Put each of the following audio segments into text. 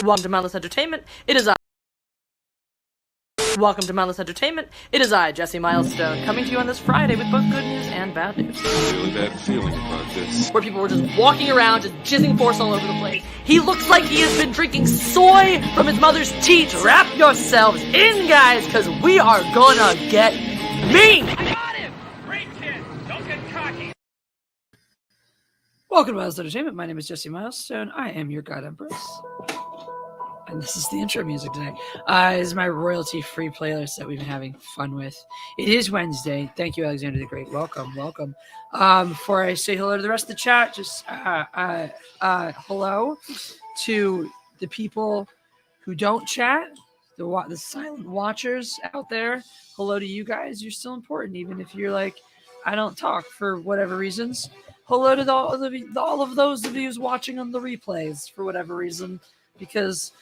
Welcome to Mindless Entertainment. It is I. Welcome to Mindless Entertainment. It is I, Jesse Milestone, coming to you on this Friday with both good news and bad news. I have a really bad feeling about this. Where people were just walking around, just jizzing force all over the place. He looks like he has been drinking soy from his mother's teat. Wrap yourselves in, guys, because we are gonna get mean. I got him! Great kid! Don't get cocky! Welcome to Mindless Entertainment. My name is Jesse Milestone. I am your God Empress. And this is the intro music today. This is my royalty-free playlist that we've been having fun with. It is Wednesday. Thank you, Alexander the Great. Welcome, welcome. Before I say hello to the rest of the chat, just hello to the people who don't chat, the silent watchers out there. Hello to you guys. You're still important, even if you're like, I don't talk for whatever reasons. Hello to all of those of you who's watching on the replays for whatever reason, because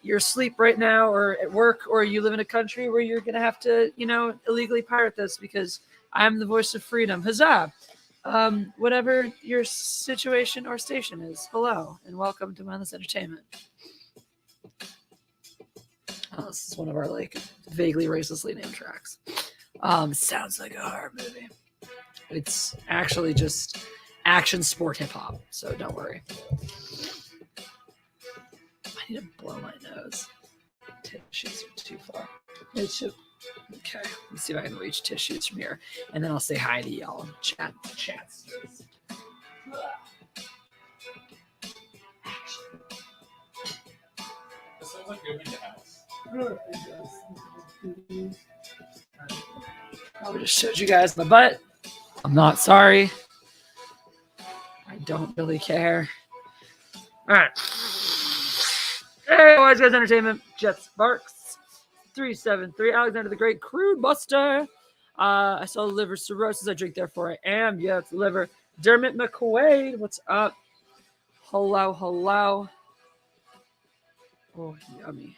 you're asleep right now or at work, or you live in a country where you're going to have to, illegally pirate this because I'm the voice of freedom. Huzzah! Whatever your situation or station is, hello and welcome to Mindless Entertainment. Oh, this is one of our vaguely racistly named tracks. Sounds like a horror movie. It's actually just action sport hip hop, so don't worry. I need to blow my nose. Tissues are too far. Okay, let's see if I can reach tissues from here, and then I'll say hi to y'all. Chat. It sounds like you're in the house. I just showed you guys my butt. I'm not sorry. I don't really care. All right. Hey, Wise Guys Entertainment, Jet Sparks, 373, Alexander the Great, Crude Buster. I saw liver cirrhosis. I drink, therefore I am. Yeah, it's liver. Dermot McQuaid, what's up? Hello. Oh, yummy.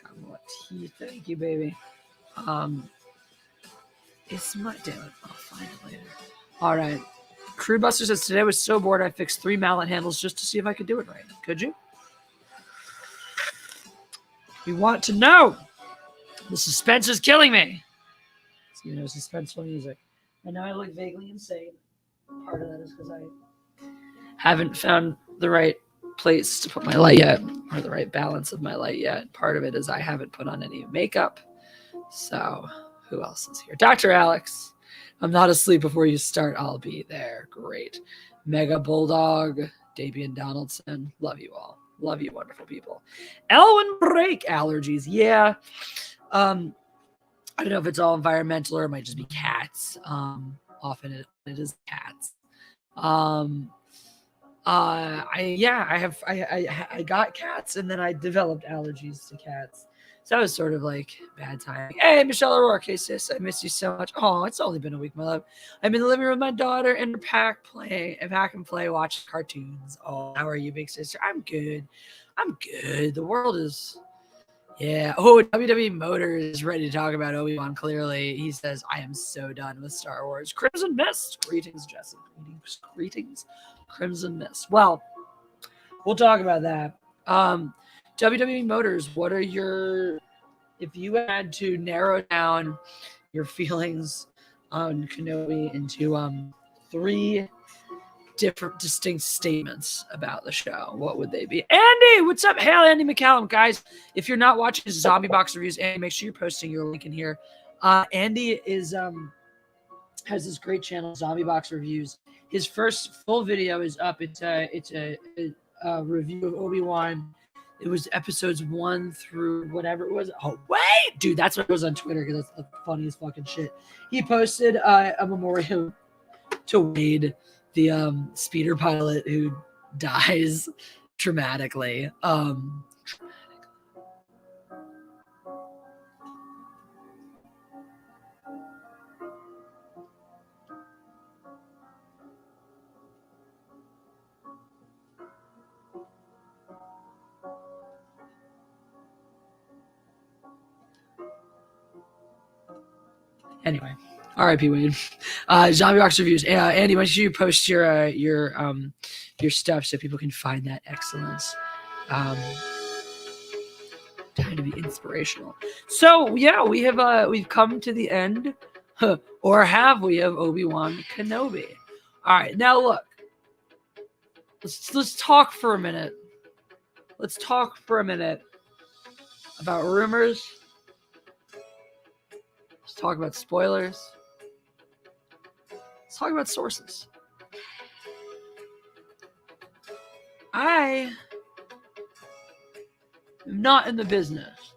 Got more tea. Thank you, baby. It's my damn it. I'll find it later. All right. Crude Buster says, today I was so bored I fixed 3 mallet handles just to see if I could do it right. Could you? We want to know. The suspense is killing me. It's suspenseful music. I know I look vaguely insane. Part of that is because I haven't found the right place to put my light yet, or the right balance of my light yet. Part of it is I haven't put on any makeup. So who else is here? Dr. Alex. I'm not asleep before you start. I'll be there. Great. Mega Bulldog. Dabian Donaldson. Love you all. Love you, wonderful people. Elwin Break allergies. Yeah. I don't know if it's all environmental or it might just be cats. Often it is cats. I got cats and then I developed allergies to cats. So that was sort of like bad timing. Hey, Michelle O'Rourke. Hey, sis. I miss you so much. Oh, it's only been a week, my love. I'm in the living room with my daughter and pack and play, watch cartoons. Oh, how are you, big sister? I'm good. The world is, yeah. Oh, WWE Motor is ready to talk about Obi-Wan clearly. He says, I am so done with Star Wars. Crimson Mist. Greetings, Jesse. Greetings. Crimson Mist. Well, we'll talk about that. WWE Motors, what are if you had to narrow down your feelings on Kenobi into 3 different distinct statements about the show, what would they be? Andy, what's up? Hail, Andy McCallum. Guys, if you're not watching his Zombie Box reviews, Andy, make sure you're posting your link in here. Andy has this great channel, Zombie Box Reviews. His first full video is up. It's a review of Obi-Wan. It was episodes 1 through whatever it was. Oh, wait! Dude, that's what goes on Twitter because that's the funniest fucking shit. He posted a memorial to Wade, the speeder pilot who dies dramatically. Anyway, R.I.P. Wade. Zombie Box Reviews. Andy, why don't you post your stuff so people can find that excellence. Time to be inspirational. So yeah, we've come to the end, or have we, of Obi-Wan Kenobi? All right, now look, let's talk for a minute. Let's talk for a minute about rumors. Let's talk about spoilers. Let's talk about sources. I am not in the business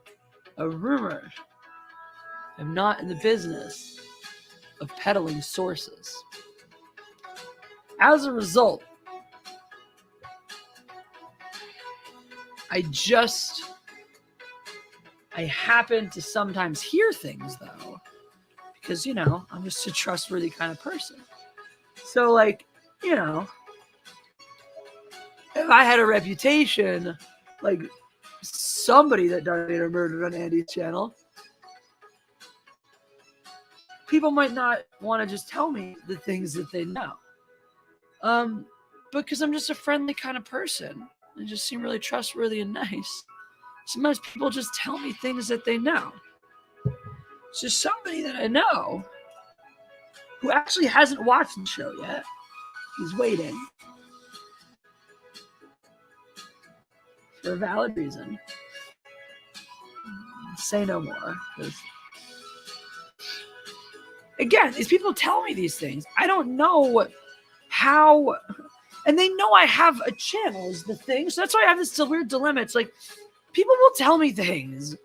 of rumors. I'm not in the business of peddling sources. As a result, I happen to sometimes hear things, though, because, you know, I'm just a trustworthy kind of person. So, like, you know, if I had a reputation like somebody that donated or murdered on Andy's channel, people might not want to just tell me the things that they know. Because I'm just a friendly kind of person. I just seem really trustworthy and nice. Sometimes people just tell me things that they know. So somebody that I know who actually hasn't watched the show yet, he's waiting for a valid reason. Say no more. Again, these people tell me these things. I don't know how, and they know I have a channel is the thing. So that's why I have this weird dilemma. It's like, people will tell me things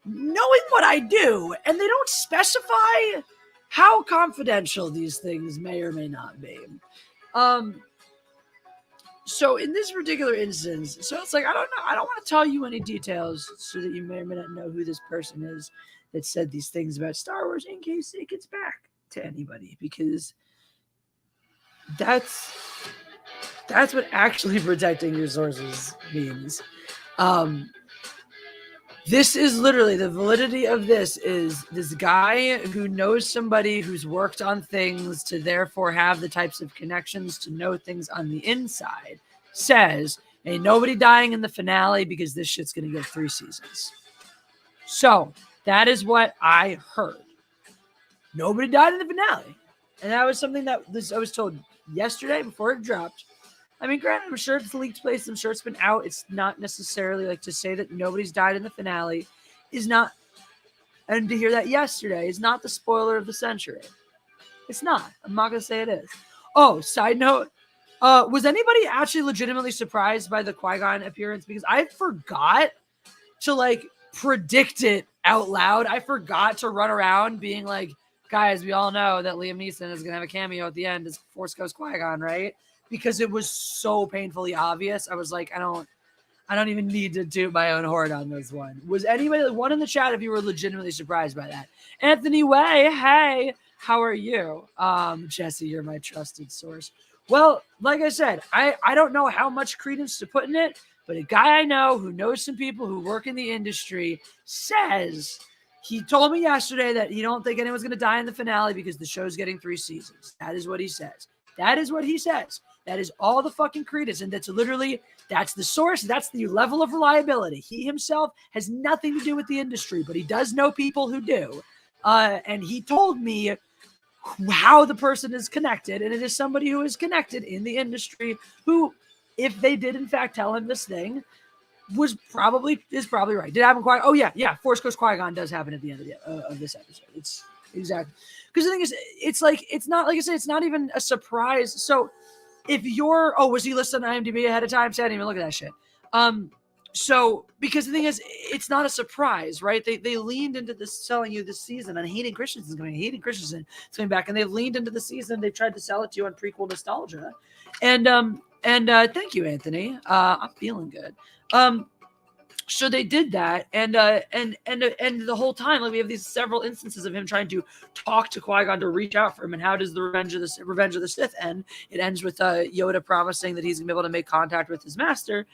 knowing what I do, and they don't specify how confidential these things may or may not be. So in this particular instance, so it's like, I don't know. I don't want to tell you any details so that you may or may not know who this person is that said these things about Star Wars in case it gets back to anybody, because that's what actually protecting your sources means. This is literally the validity of this is this guy who knows somebody who's worked on things to therefore have the types of connections to know things on the inside says, ain't nobody dying in the finale because this shit's going to get 3 seasons. So that is what I heard. Nobody died in the finale. And that was something that I was told yesterday before it dropped. I mean, granted, I'm sure it's leaked place. I'm sure it's been out. It's not necessarily like to say that nobody's died in the finale is not, and to hear that yesterday is not the spoiler of the century. It's not. I'm not going to say it is. Oh, side note. Was anybody actually legitimately surprised by the Qui-Gon appearance? Because I forgot to like predict it out loud. I forgot to run around being like, guys, we all know that Liam Neeson is going to have a cameo at the end as Force Ghost Qui-Gon, right? Because it was so painfully obvious. I was like, I don't even need to toot my own horn on this one. Was anybody, one in the chat, if you were legitimately surprised by that? Anthony Way, hey, how are you? Jesse, you're my trusted source. Well, like I said, I don't know how much credence to put in it, but a guy I know who knows some people who work in the industry says, he told me yesterday that he don't think anyone's going to die in the finale because the show's getting 3 seasons. That is what he says. That is what he says. That is all the fucking credence. And that's literally, that's the source. That's the level of reliability. He himself has nothing to do with the industry, but he does know people who do. And he told me how the person is connected. And it is somebody who is connected in the industry who, if they did in fact tell him this thing, is probably right. Did it happen quite? Oh yeah. Force Ghost Qui-Gon does happen at the end of this episode. It's exactly. Because the thing is, it's like, it's not, like I said, it's not even a surprise. So if you're, was he listed on IMDb ahead of time? So I didn't even look at that shit. So, because the thing is, it's not a surprise, right? They leaned into this, selling you this season, and Hayden Christensen's coming back, and they've leaned into the season. They've tried to sell it to you on prequel nostalgia. And thank you, Anthony. I'm feeling good. So they did that, and the whole time, like, we have these several instances of him trying to talk to Qui-Gon to reach out for him. And how does the Revenge of the Sith end? It ends with Yoda promising that he's gonna be able to make contact with his master.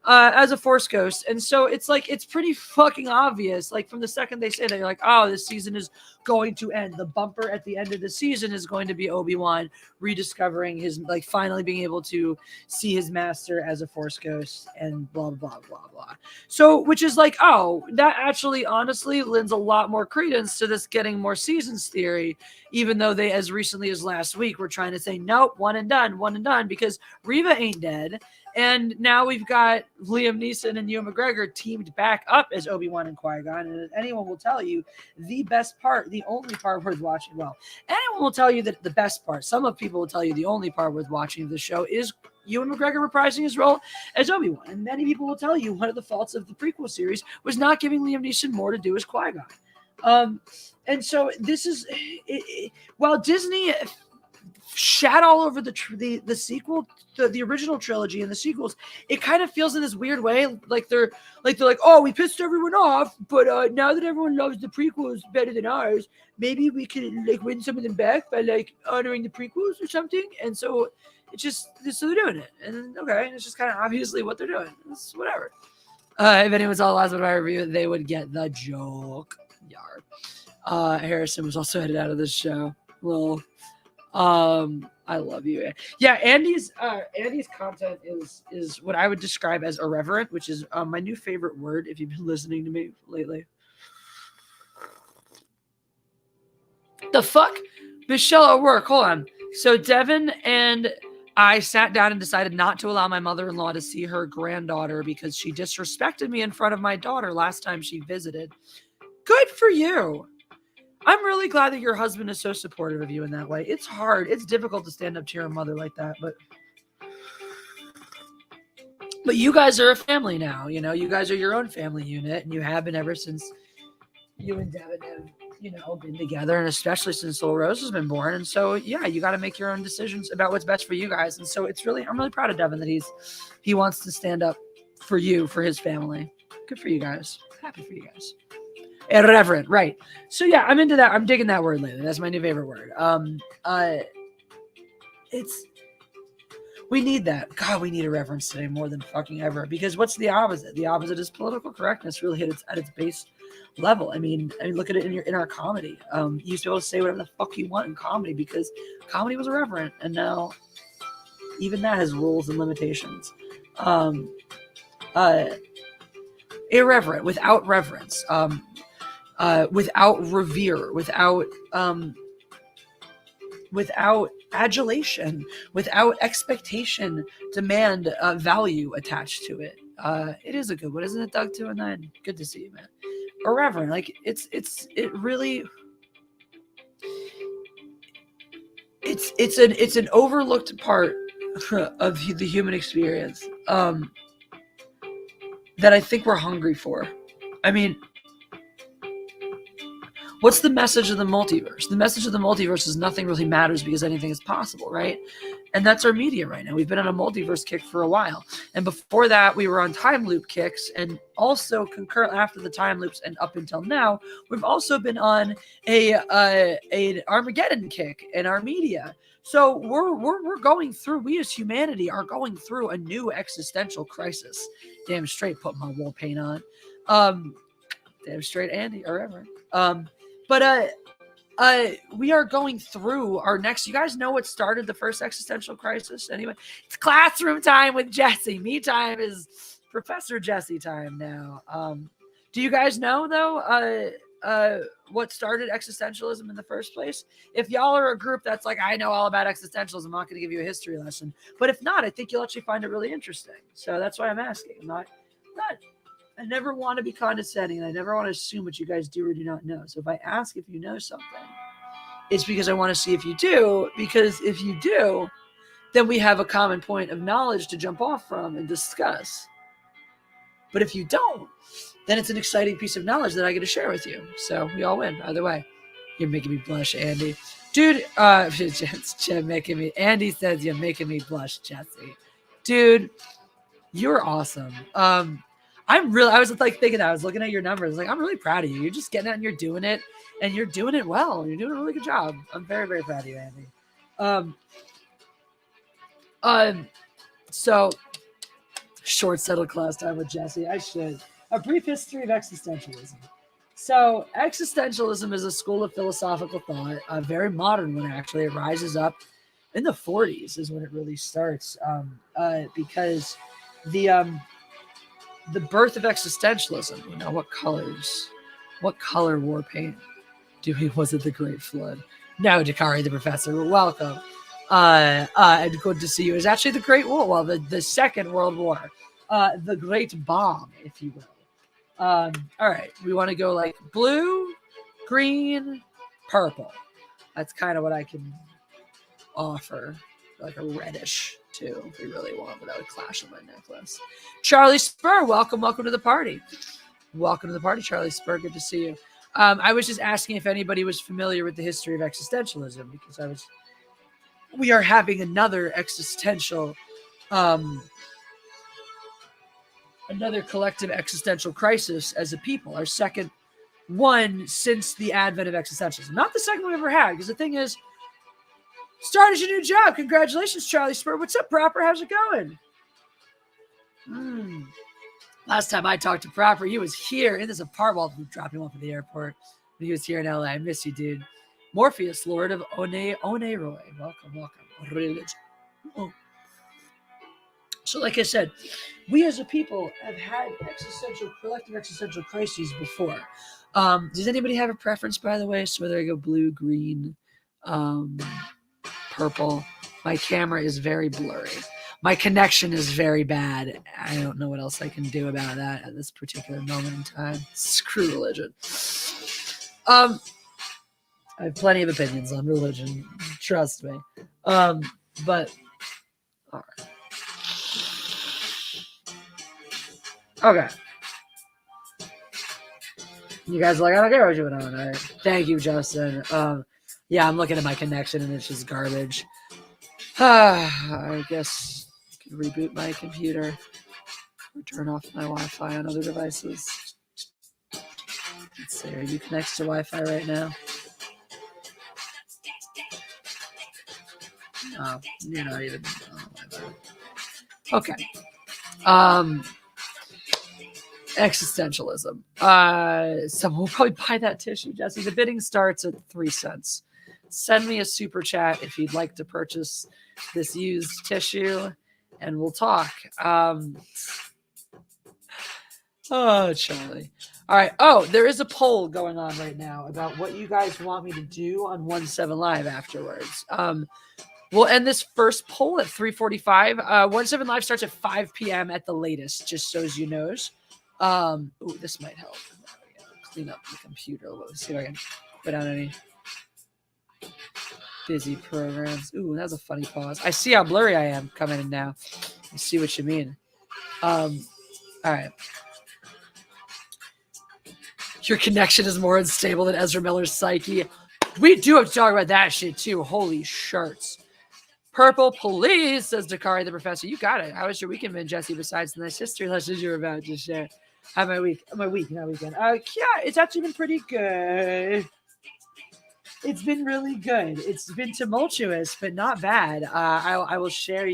as a Force ghost. And so it's like, it's pretty fucking obvious. Like from the second they say that, you're like, oh, this season is going to end. The bumper at the end of the season is going to be Obi-Wan rediscovering his, like finally being able to see his master as a Force ghost and blah, blah, blah, blah. So, which is like, oh, that actually honestly lends a lot more credence to this getting more seasons theory, even though they, as recently as last week, were trying to say, nope, one and done, because Reva ain't dead. And now we've got Liam Neeson and Ewan McGregor teamed back up as Obi-Wan and Qui-Gon. And anyone will tell you, the best part, the only part worth watching, well, anyone will tell you that the best part, some of people will tell you the only part worth watching of the show is Ewan McGregor reprising his role as Obi-Wan. And many people will tell you one of the faults of the prequel series was not giving Liam Neeson more to do as Qui-Gon. And so this is, while Disney shat all over the sequel, the original trilogy and the sequels, it kind of feels in this weird way like they're like, oh, we pissed everyone off, but now that everyone loves the prequels better than ours, maybe we can like win some of them back by like honoring the prequels or something. And so it's just, so they're doing it, and okay, it's just kind of obviously what they're doing. It's whatever. If anyone's all last one I review, they would get the joke. Yar. Harrison was also headed out of this show. Well, I love you. Yeah, Andy's content is what I would describe as irreverent, which is my new favorite word if you've been listening to me lately. The fuck? Michelle O'Rourke, hold on. So Devin and I sat down and decided not to allow my mother-in-law to see her granddaughter because she disrespected me in front of my daughter last time she visited. Good for you. I'm really glad that your husband is so supportive of you in that way. It's hard. It's difficult to stand up to your mother like that, but you guys are a family now. You know, you guys are your own family unit, and you have been ever since you and Devin have, been together, and especially since Little Rose has been born. And so, yeah, you got to make your own decisions about what's best for you guys. And so I'm really proud of Devin that he wants to stand up for you, for his family. Good for you guys. Happy for you guys. Irreverent, right. So yeah, I'm into that. I'm digging that word lately. That's my new favorite word. We need that. God, we need irreverence today more than fucking ever. Because what's the opposite? The opposite is political correctness really hit at its base level. I mean, look at it in our comedy. You used to be able to say whatever the fuck you want in comedy because comedy was irreverent, and now even that has rules and limitations. Irreverent, without reverence, without revere, without adulation, without expectation, demand, value attached to it. It is a good one, isn't it, Doug 209? Good to see you, man. Irreverent, like it's an overlooked part of the human experience that I think we're hungry for. I mean, what's the message of the multiverse? The message of the multiverse is nothing really matters because anything is possible, right? And that's our media right now. We've been on a multiverse kick for a while. And before that, we were on time loop kicks. And also concurrent after the time loops and up until now, we've also been on an Armageddon kick in our media. So we're going through, we as humanity are going through a new existential crisis. Damn straight put my wall paint on. Damn straight Andy, or ever. But we are going through our next, you guys know what started the first existential crisis? Anyway, it's classroom time with Jesse. Me time is Professor Jesse time now. Do you guys know though, what started existentialism in the first place? If y'all are a group that's like, I know all about existentialism, I'm not going to give you a history lesson. But if not, I think you'll actually find it really interesting. So that's why I'm asking. I never want to be condescending, and I never want to assume what you guys do or do not know. So if I ask if you know something, it's because I want to see if you do, because if you do, then we have a common point of knowledge to jump off from and discuss. But if you don't, then it's an exciting piece of knowledge that I get to share with you. So we all win either way. You're making me blush, Andy. Dude, Andy says you're making me blush, Jesse. Dude, you're awesome. I was like thinking that. I was looking at your numbers. Like, I'm really proud of you. You're just getting out and you're doing it. And you're doing it well. You're doing a really good job. I'm very, very proud of you, Andy. So Short settled class time with Jesse. I should. A brief history of existentialism. So, existentialism is a school of philosophical thought, a very modern one, actually. It rises up in the 40s is when it really starts, because the birth of existentialism, what color war paint was it the Great Flood? No, Dakari the Professor, welcome. And good to see you. It's actually the Great War, well, the Second World War, the Great Bomb, if you will. All right, we want to go like blue, green, purple. That's kind of what I can offer, like a reddish too, if we really want, but that would clash with my necklace. Charlie Spur, welcome to the party. Welcome to the party, Charlie Spur. Good to see you. I was just asking if anybody was familiar with the history of existentialism, because we are having another existential, another collective existential crisis as a people. Our second one since the advent of existentialism. Not the second we ever had, because the thing is, started your new job. Congratulations, Charlie Spur. What's up, Proper? How's it going? Last time I talked to Proper, he was here in this apartment. We dropped him off at the airport. He was here in LA. I miss you, dude. Morpheus, Lord of Oneroy. Welcome. Religion. Oh. So, like I said, we as a people have had collective existential crises before. Does anybody have a preference, by the way? So whether I go blue, green, purple. My camera is very blurry. My connection is very bad. I don't know what else I can do about that at this particular moment in time. Screw religion. I have plenty of opinions on religion. Trust me. But all right. Okay. You guys are like, I don't care what you want. All right. Thank you, Justin. Yeah, I'm looking at my connection and it's just garbage. I guess I can reboot my computer or turn off my Wi-Fi on other devices. Let's see, are you connected to Wi-Fi right now? No, you're not even. Okay. Existentialism. Someone will probably buy that tissue, Jesse. The bidding starts at 3 cents. Send me a super chat if you'd like to purchase this used tissue, and we'll talk. Oh, Charlie. All right. Oh, there is a poll going on right now about what you guys want me to do on 17 Live afterwards. We'll end this first poll at 3:45. 17 Live starts at 5 p.m. at the latest, just so as you knows. Ooh, this might help. Clean up the computer a little. Let's see if I can put out any busy programs. Ooh, that was a funny pause. I see how blurry I am coming in now. I see what you mean. All right. Your connection is more unstable than Ezra Miller's psyche. We do have to talk about that shit too. Holy shirts. Purple police, says Dakari the Professor. You got it. How was your weekend been, Jesse, besides the nice history lessons you were about to share? How my weekend? Yeah, it's actually been pretty good. It's been really good. It's been tumultuous, but not bad. I will share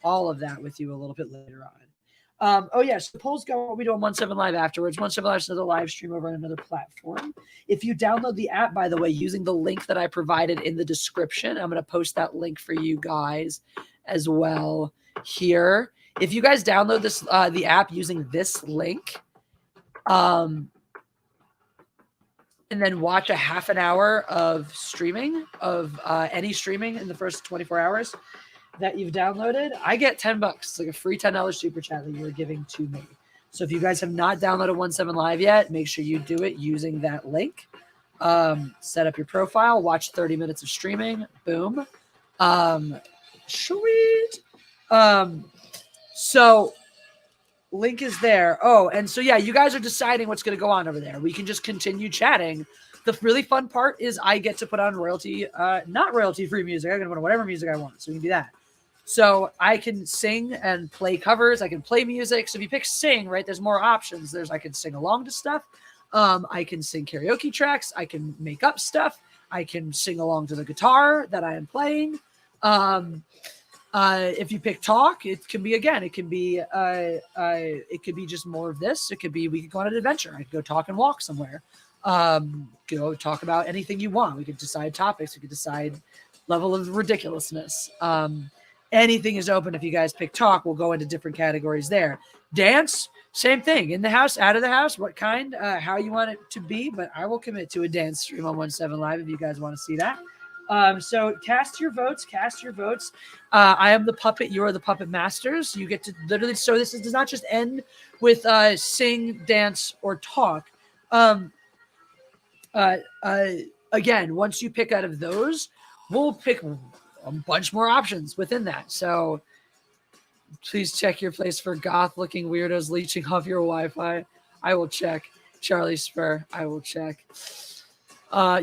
all of that with you a little bit later on. Oh yes, the polls go. What we do on 17 Live afterwards. 17 Live is another live stream over on another platform. If you download the app, by the way, using the link that I provided in the description, I'm going to post that link for you guys as well here. If you guys download this the app using this link, and then watch a half an hour of streaming of any streaming in the first 24 hours that you've downloaded, I get $10. It's like a free $10 super chat that you're giving to me. So if you guys have not downloaded 17 Live yet, make sure you do it using that link. Set up your profile, watch 30 minutes of streaming. Boom. Sweet. So link is there. Oh, and so yeah, you guys are deciding what's going to go on over there. We can just continue chatting. The really fun part is I get to put on not royalty-free music. I can put on whatever music I want, so we can do that. So I can sing and play covers. I can play music. So if you pick sing, right, there's more options. I can sing along to stuff. I can sing karaoke tracks. I can make up stuff. I can sing along to the guitar that I am playing. If you pick talk, it can be again. It can be just more of this. It could be we could go on an adventure. I could go talk and walk somewhere. Go talk about anything you want. We could decide topics. We could decide level of ridiculousness. Anything is open. If you guys pick talk, we'll go into different categories there. Dance, same thing. In the house, out of the house, what kind, how you want it to be. But I will commit to a dance stream on 17 Live if you guys want to see that. So cast your votes. I am the puppet. You are the puppet masters. You get to literally. So this does not just end with sing, dance, or talk. Again, once you pick out of those, we'll pick a bunch more options within that. So please check your place for goth-looking weirdos leeching off your Wi-Fi. I will check. Charlie Spur, I will check.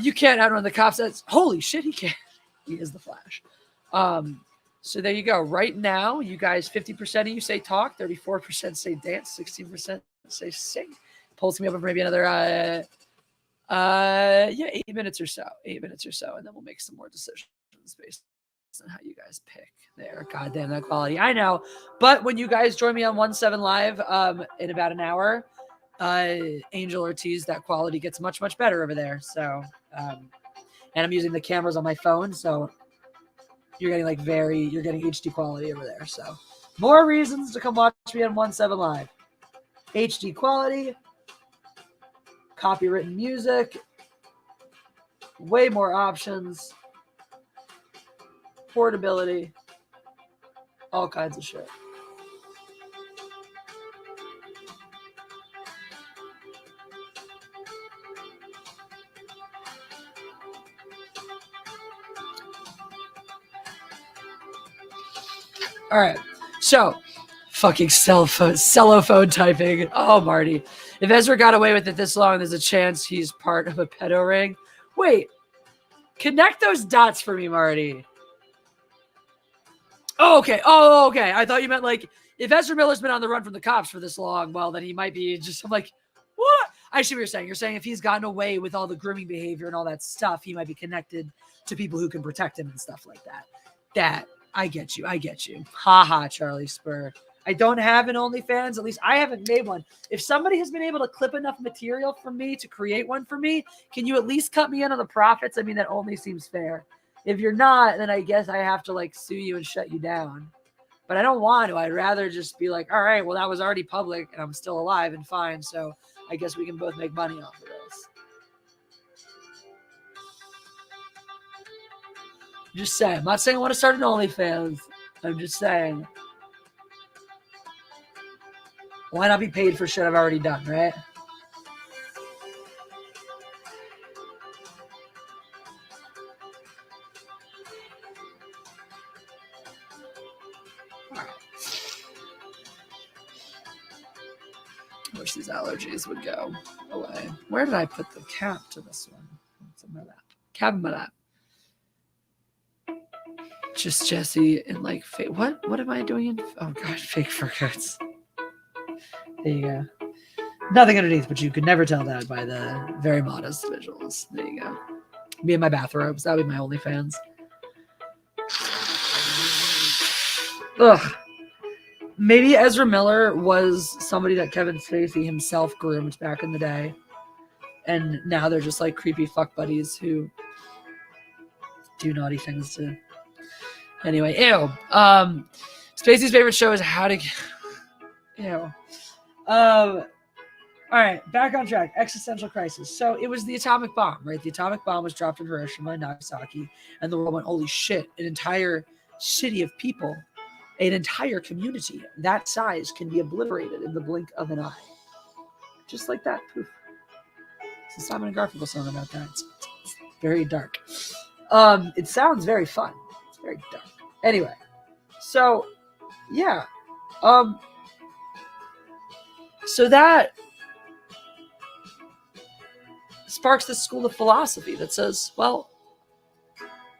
You can't outrun the cops. That's holy shit. He can't. He is the Flash. So there you go. Right now, you guys, 50% of you say talk, 34% say dance, 16% say sing. Pulls me up for maybe another 8 minutes or so. 8 minutes or so, and then we'll make some more decisions based on how you guys pick there. God damn that quality. I know. But when you guys join me on 17 Live in about an hour, Angel Ortiz, that quality gets much, much better over there. So and I'm using the cameras on my phone, so you're getting you're getting HD quality over there. So more reasons to come watch me on 17 Live. HD quality, copywritten music, way more options, portability, all kinds of shit. All right, so fucking cellophone typing. Oh, Marty. If Ezra got away with it this long, there's a chance he's part of a pedo ring. Wait, connect those dots for me, Marty. Oh, okay. Oh, okay. I thought you meant like if Ezra Miller's been on the run from the cops for this long, well, then he might be just, I'm like, what? I see what you're saying. You're saying if he's gotten away with all the grooming behavior and all that stuff, he might be connected to people who can protect him and stuff like that. I get you. Ha ha, Charlie Spur. I don't have an OnlyFans. At least I haven't made one. If somebody has been able to clip enough material for me to create one for me, can you at least cut me in on the profits? I mean, that only seems fair. If you're not, then I guess I have to like sue you and shut you down. But I don't want to. I'd rather just be like, all right, well, that was already public and I'm still alive and fine. So I guess we can both make money off of this. Just saying. I'm not saying I want to start an OnlyFans. I'm just saying. Why not be paid for shit I've already done, right? I wish these allergies would go away. Where did I put the cap to this one? It's in my lap. Cap in my lap. Just Jesse in like fake. What am I doing in? Oh god, fake fur coats. There you go. Nothing underneath, but you could never tell that by the very modest visuals. There you go. Me in my bathrobes. That would be my OnlyFans. Ugh. Maybe Ezra Miller was somebody that Kevin Spacey himself groomed back in the day. And now they're just like creepy fuck buddies who do naughty things to... Anyway, ew. Spacey's favorite show is How to... Ew. All right, back on track. Existential crisis. So it was the atomic bomb, right? The atomic bomb was dropped in Hiroshima and Nagasaki, and the world went, holy shit, an entire city of people, an entire community that size can be obliterated in the blink of an eye. Just like that. Poof. It's a Simon & Garfunkel song about that. It's very dark. It sounds very fun. It's very dark. Anyway, so, yeah. So that sparks this school of philosophy that says, well,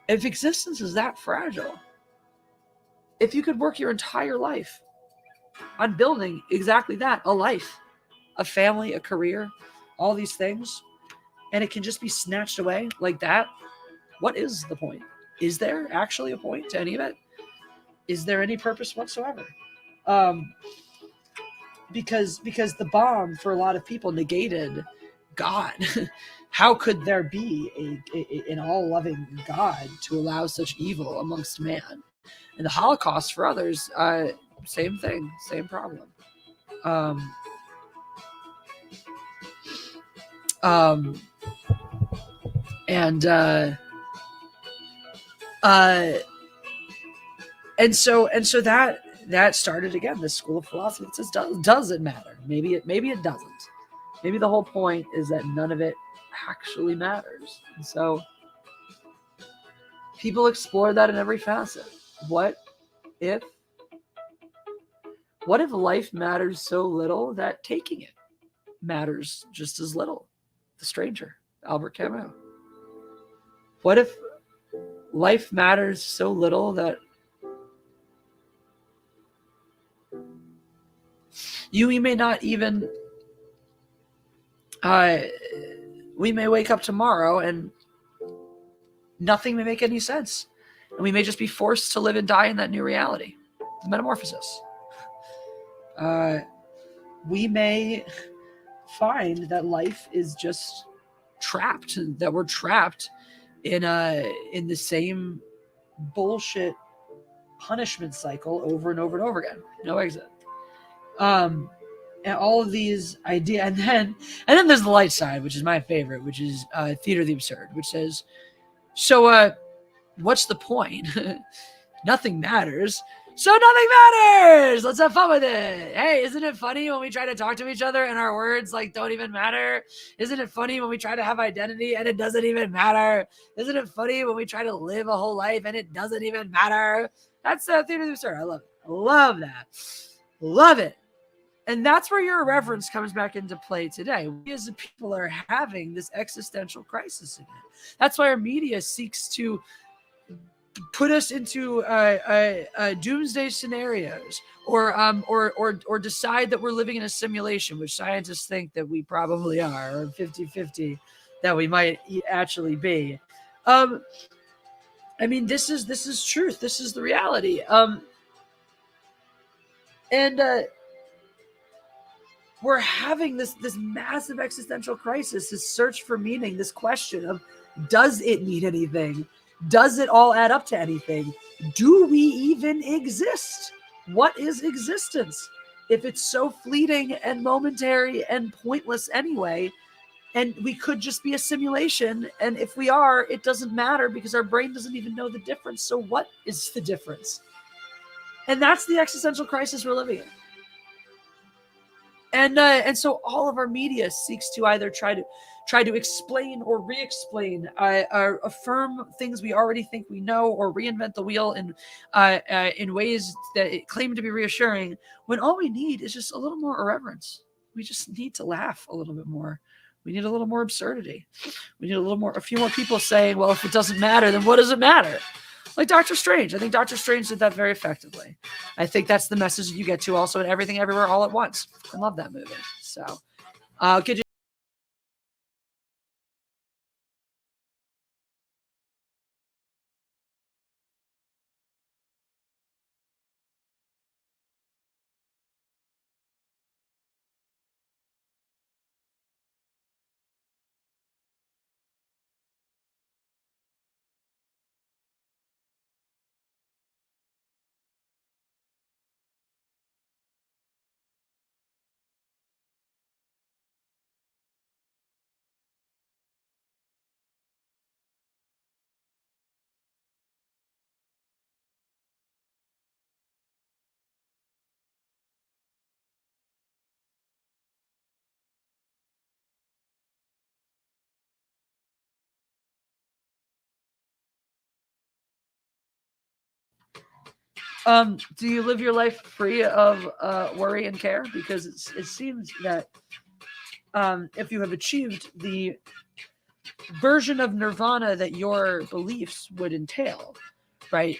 if existence is that fragile, if you could work your entire life on building exactly that, a life, a family, a career, all these things, and it can just be snatched away like that, what is the point? Is there actually a point to any of it? is there any purpose whatsoever? Because the bomb for a lot of people negated God. How could there be an all-loving God to allow such evil amongst man? And the Holocaust for others, same thing, same problem. And so that started again this school of philosophy that says does it matter? Maybe it doesn't. Maybe the whole point is that none of it actually matters. And so people explore that in every facet. What if life matters so little that taking it matters just as little? The Stranger, Albert Camus. What if life matters so little that we may not even we may wake up tomorrow and nothing may make any sense, and we may just be forced to live and die in that new reality, the metamorphosis. We may find that life is just trapped, that we're trapped in the same bullshit punishment cycle over and over and over again. No exit. And all of these ideas, and then there's the light side, which is my favorite, which is Theater of the Absurd, which says, so what's the point? Nothing matters. So nothing matters. Let's have fun with it. Hey, isn't it funny when we try to talk to each other and our words like don't even matter? Isn't it funny when we try to have identity and it doesn't even matter? Isn't it funny when we try to live a whole life and it doesn't even matter? That's Theater of the Absurd. I love it. I love that. Love it. And that's where your irreverence comes back into play today. We as a people are having this existential crisis again. That's why our media seeks to put us into doomsday scenarios, or decide that we're living in a simulation, which scientists think that we probably are, or 50-50 that we might actually be. I mean, this is truth. This is the reality. We're having this massive existential crisis, this search for meaning, this question of, does it mean anything? Does it all add up to anything? Do we even exist? What is existence? If it's so fleeting and momentary and pointless anyway, and we could just be a simulation, and if we are, it doesn't matter because our brain doesn't even know the difference. So what is the difference? And that's the existential crisis we're living in. And so all of our media seeks to either try to explain or re-explain, affirm things we already think we know, or reinvent the wheel in ways that claim to be reassuring, when all we need is just a little more irreverence. We just need to laugh a little bit more. We need a little more absurdity. We need a few more people saying, well, if it doesn't matter, then what does it matter? Like Doctor Strange. I think Doctor Strange did that very effectively. I think that's the message that you get to also in Everything Everywhere All at Once. I love that movie. So, could you do you live your life free of worry and care? Because it seems that if you have achieved the version of nirvana that your beliefs would entail, right?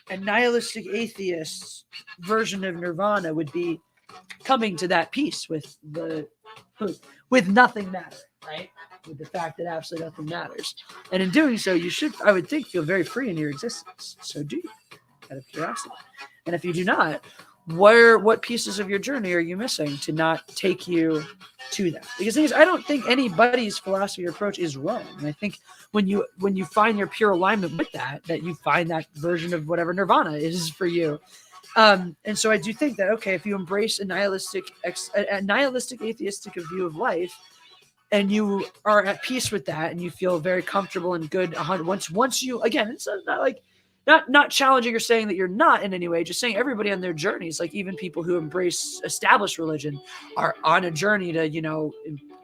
A nihilistic atheist version of nirvana would be coming to that peace with nothing matter, right? With the fact that absolutely nothing matters. And in doing so, you should, I would think, feel very free in your existence. So do you? out of curiosity. And if you do not, what pieces of your journey are you missing to not take you to that? Because the thing is, I don't think anybody's philosophy or approach is wrong. And I think when you find your pure alignment with that you find that version of whatever nirvana is for you. And so I do think that, okay, if you embrace a nihilistic atheistic view of life, and you are at peace with that, and you feel very comfortable and good, once you, again, it's not like not challenging or saying that you're not in any way, just saying everybody on their journeys, like even people who embrace established religion are on a journey to,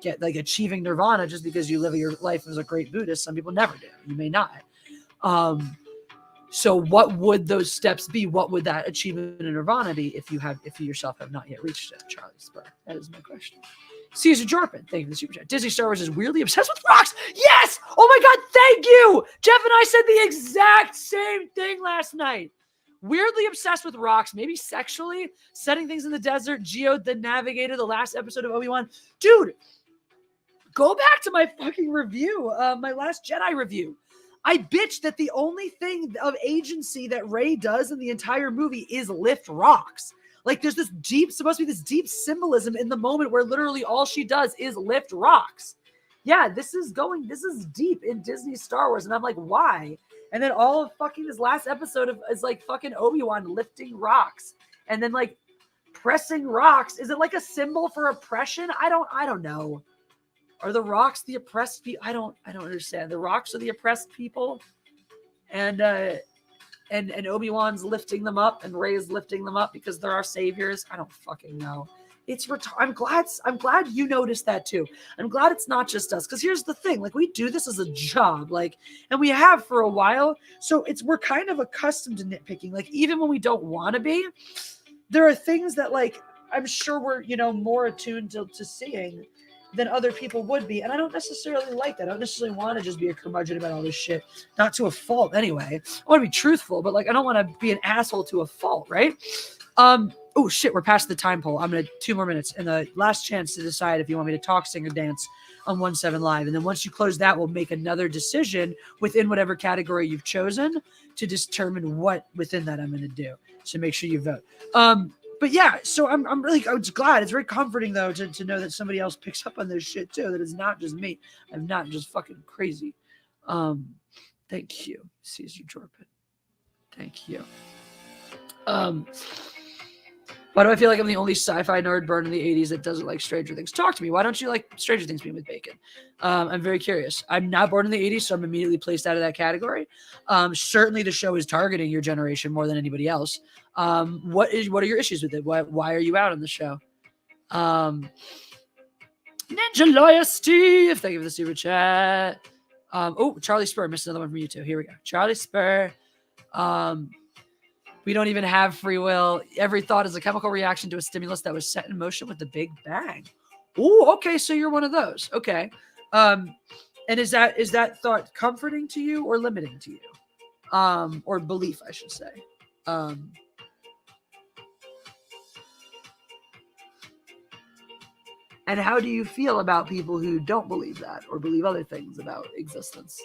get like achieving nirvana. Just because you live your life as a great Buddhist, some people never do. You may not. So what would those steps be? What would that achievement in nirvana be if you yourself have not yet reached it? Charlie Spur. That is my question. Caesar Jorpin, thank you for the super chat. Disney Star Wars is weirdly obsessed with rocks. Yes! Oh my God, thank you! Jeff and I said the exact same thing last night. Weirdly obsessed with rocks, maybe sexually, setting things in the desert. Geo the Navigator, the last episode of Obi-Wan. Dude, go back to my fucking review, my Last Jedi review. I bitched that the only thing of agency that Rey does in the entire movie is lift rocks. Like there's supposed to be this deep symbolism in the moment where literally all she does is lift rocks. Yeah, this is deep in Disney Star Wars. And I'm like, why? And then all of fucking this last episode is like fucking Obi-Wan lifting rocks and then like pressing rocks. Is it like a symbol for oppression? I don't know. Are the rocks the oppressed people? I don't understand. The rocks are the oppressed people. And Obi-Wan's lifting them up and Rey's lifting them up because they're our saviors. I don't fucking know. I'm glad you noticed that too. I'm glad it's not just us. Because here's the thing, like we do this as a job, like, and we have for a while. So we're kind of accustomed to nitpicking. Like even when we don't want to be, there are things that like I'm sure we're more attuned to seeing than other people would be. And I don't necessarily like that. I don't necessarily want to just be a curmudgeon about all this shit. Not to a fault anyway. I want to be truthful, but like I don't want to be an asshole to a fault, right? Oh shit, we're past the time poll. I'm gonna 2 more minutes and the last chance to decide if you want me to talk, sing, or dance on 1-7 Live. And then once you close that, we'll make another decision within whatever category you've chosen to determine what within that I'm gonna do. So make sure you vote. But yeah, so I'm just glad. It's very comforting though to know that somebody else picks up on this shit too. That it's not just me. I'm not just fucking crazy. Thank you, Caesar Jorpin. Thank you. Why do I feel like I'm the only sci-fi nerd born in the 80s that doesn't like Stranger Things? Talk to me. Why don't you like Stranger Things being with bacon? I'm very curious. I'm not born in the 80s, so I'm immediately placed out of that category. Certainly the show is targeting your generation more than anybody else. What are your issues with it? Why are you out on the show? Ninja Lawyer Steve, thank you for the super chat. Charlie Spur, missed another one from you too. Here we go. Charlie Spur. We don't even have free will. Every thought is a chemical reaction to a stimulus that was set in motion with the Big Bang. Oh, okay. So you're one of those. Okay. And is that thought comforting to you or limiting to you? Or belief, I should say. And how do you feel about people who don't believe that or believe other things about existence?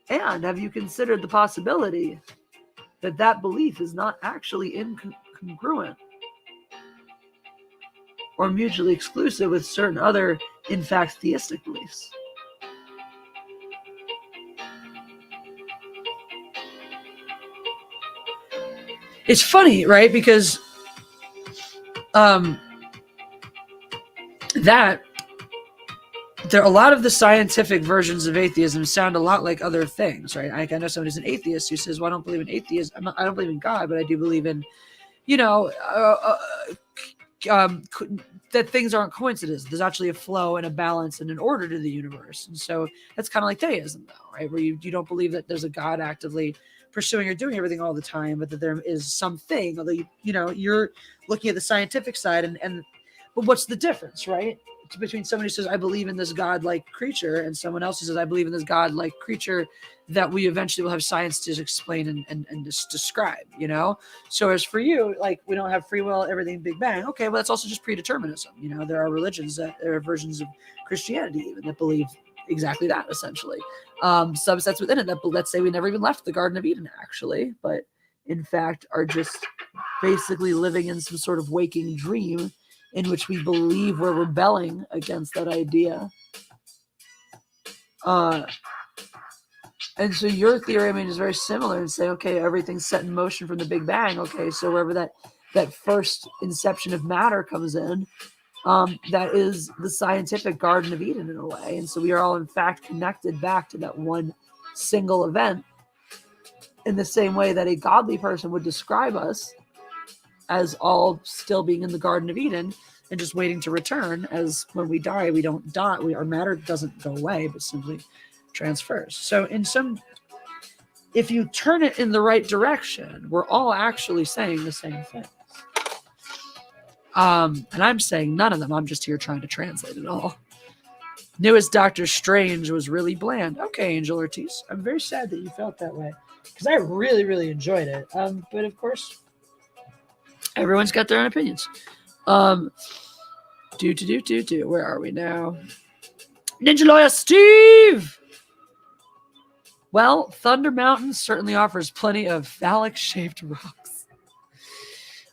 And have you considered the possibility that belief is not actually incongruent or mutually exclusive with certain other, in fact, theistic beliefs? It's funny, right? Because a lot of the scientific versions of atheism sound a lot like other things, right? I know someone who's an atheist who says, well, I don't believe in atheism. I don't believe in God, but I do believe in, that things aren't coincidences. There's actually a flow and a balance and an order to the universe. And so that's kind of like theism, though, right? Where you don't believe that there's a God actively pursuing or doing everything all the time, but that there is something, although, you're looking at the scientific side but what's the difference, right? Between somebody who says, I believe in this God-like creature, and someone else who says, I believe in this God-like creature that we eventually will have science to explain and just describe, So as for you, like, we don't have free will, everything Big Bang. Okay, well, that's also just predeterminism. There are religions there are versions of Christianity even that believe exactly that, essentially. Subsets within it that, let's say we never even left the Garden of Eden, actually, but in fact are just basically living in some sort of waking dream in which we believe we're rebelling against that idea. And so your theory, I mean, is very similar and say, okay, everything's set in motion from the Big Bang. Okay, so wherever that first inception of matter comes in, that is the scientific Garden of Eden in a way. And so we are all, in fact, connected back to that one single event in the same way that a godly person would describe us as all still being in the Garden of Eden and just waiting to return, as when we die, we don't die. Our matter doesn't go away, but simply transfers. So if you turn it in the right direction, we're all actually saying the same thing. And I'm saying none of them. I'm just here trying to translate it all. Newest Doctor Strange was really bland. Okay, Angel Ortiz. I'm very sad that you felt that way, because I really, really enjoyed it. But of course, everyone's got their own opinions. Where are we now? Ninja Lawyer Steve! Well, Thunder Mountain certainly offers plenty of phallic-shaped rocks.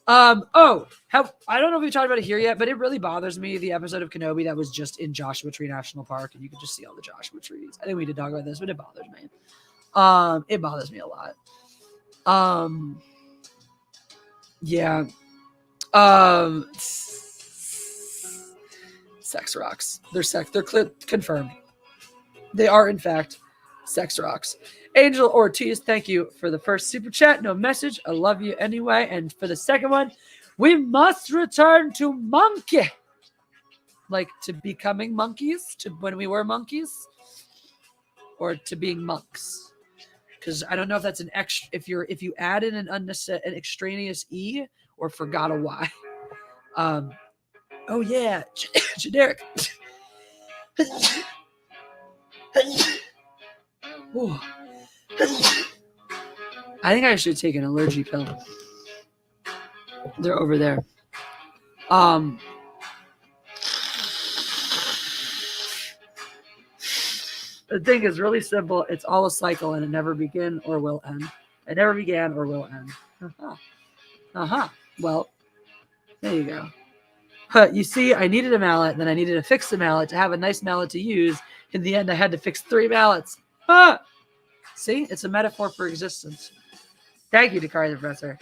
I don't know if we talked about it here yet, but it really bothers me, the episode of Kenobi that was just in Joshua Tree National Park, and you could just see all the Joshua trees. I think we did talk about this, but it bothers me. It bothers me a lot. Yeah. Sex rocks. They're confirmed. They are, in fact, sex rocks. Angel Ortiz, thank you for the first super chat. No message. I love you anyway. And for the second one, we must return to monkey. Like to becoming monkeys, to when we were monkeys, or to being monks. Because I don't know if that's an extra. If you add in an extraneous e, or forgot a y. Oh yeah, generic. I think I should take an allergy pill. They're over there. The thing is really simple. It's all a cycle, and it never began or will end. It never began or will end. Well, there you go. You see, I needed a mallet, then I needed to fix the mallet to have a nice mallet to use. In the end, I had to fix 3 mallets. See, it's a metaphor for existence. Thank you, Dakari the Professor.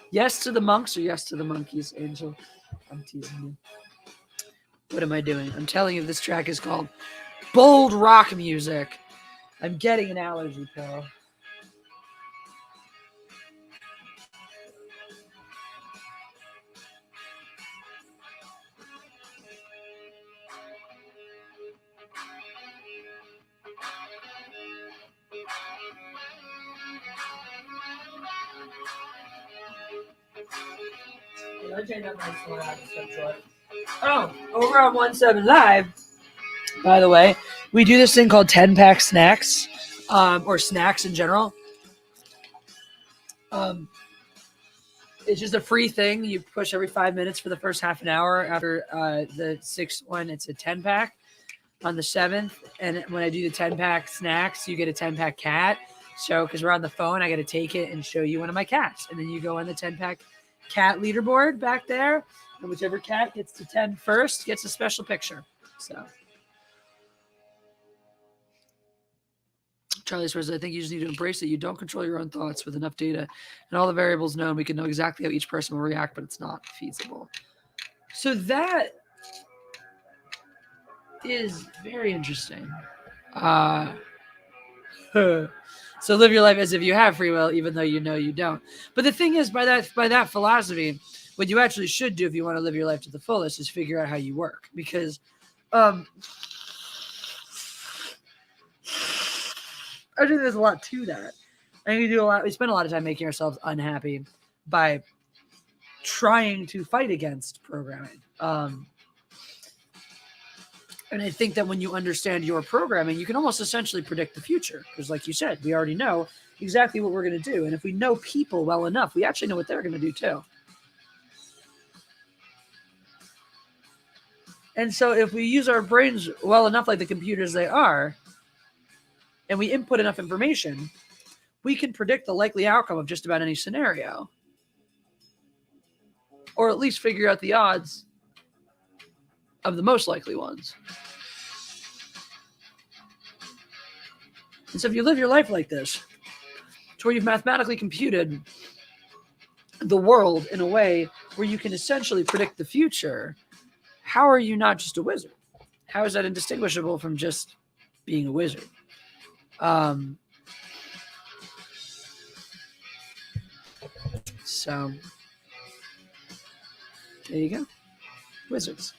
Yes to the monks or yes to the monkeys, Angel? I'm teasing you. What am I doing? I'm telling you, this track is called Bold Rock Music. I'm getting an allergy pill. Over on 17 Live, by the way, we do this thing called 10-pack snacks, or snacks in general. It's just a free thing. You push every 5 minutes for the first half an hour. After the 6th one, it's a 10-pack on the 7th. And when I do the 10-pack snacks, you get a 10-pack cat. So, because we're on the phone, I got to take it and show you one of my cats. And then you go on the 10-pack cat leaderboard back there. And whichever cat gets to 10 first gets a special picture. So, Charlie says, I think you just need to embrace it. You don't control your own thoughts. With enough data and all the variables known, we can know exactly how each person will react, but it's not feasible. So that is very interesting. So live your life as if you have free will, even though you know you don't. But the thing is, by that philosophy, what you actually should do if you want to live your life to the fullest is figure out how you work. Because I think there's a lot to that. I think we spend a lot of time making ourselves unhappy by trying to fight against programming. And I think that when you understand your programming, you can almost essentially predict the future. Because like you said, we already know exactly what we're going to do. And if we know people well enough, we actually know what they're going to do too. And so if we use our brains well enough, like the computers they are, and we input enough information, we can predict the likely outcome of just about any scenario. Or at least figure out the odds of the most likely ones. And so if you live your life like this, to where you've mathematically computed the world in a way where you can essentially predict the future, how are you not just a wizard? How is that indistinguishable from just being a wizard? So there you go. Wizards.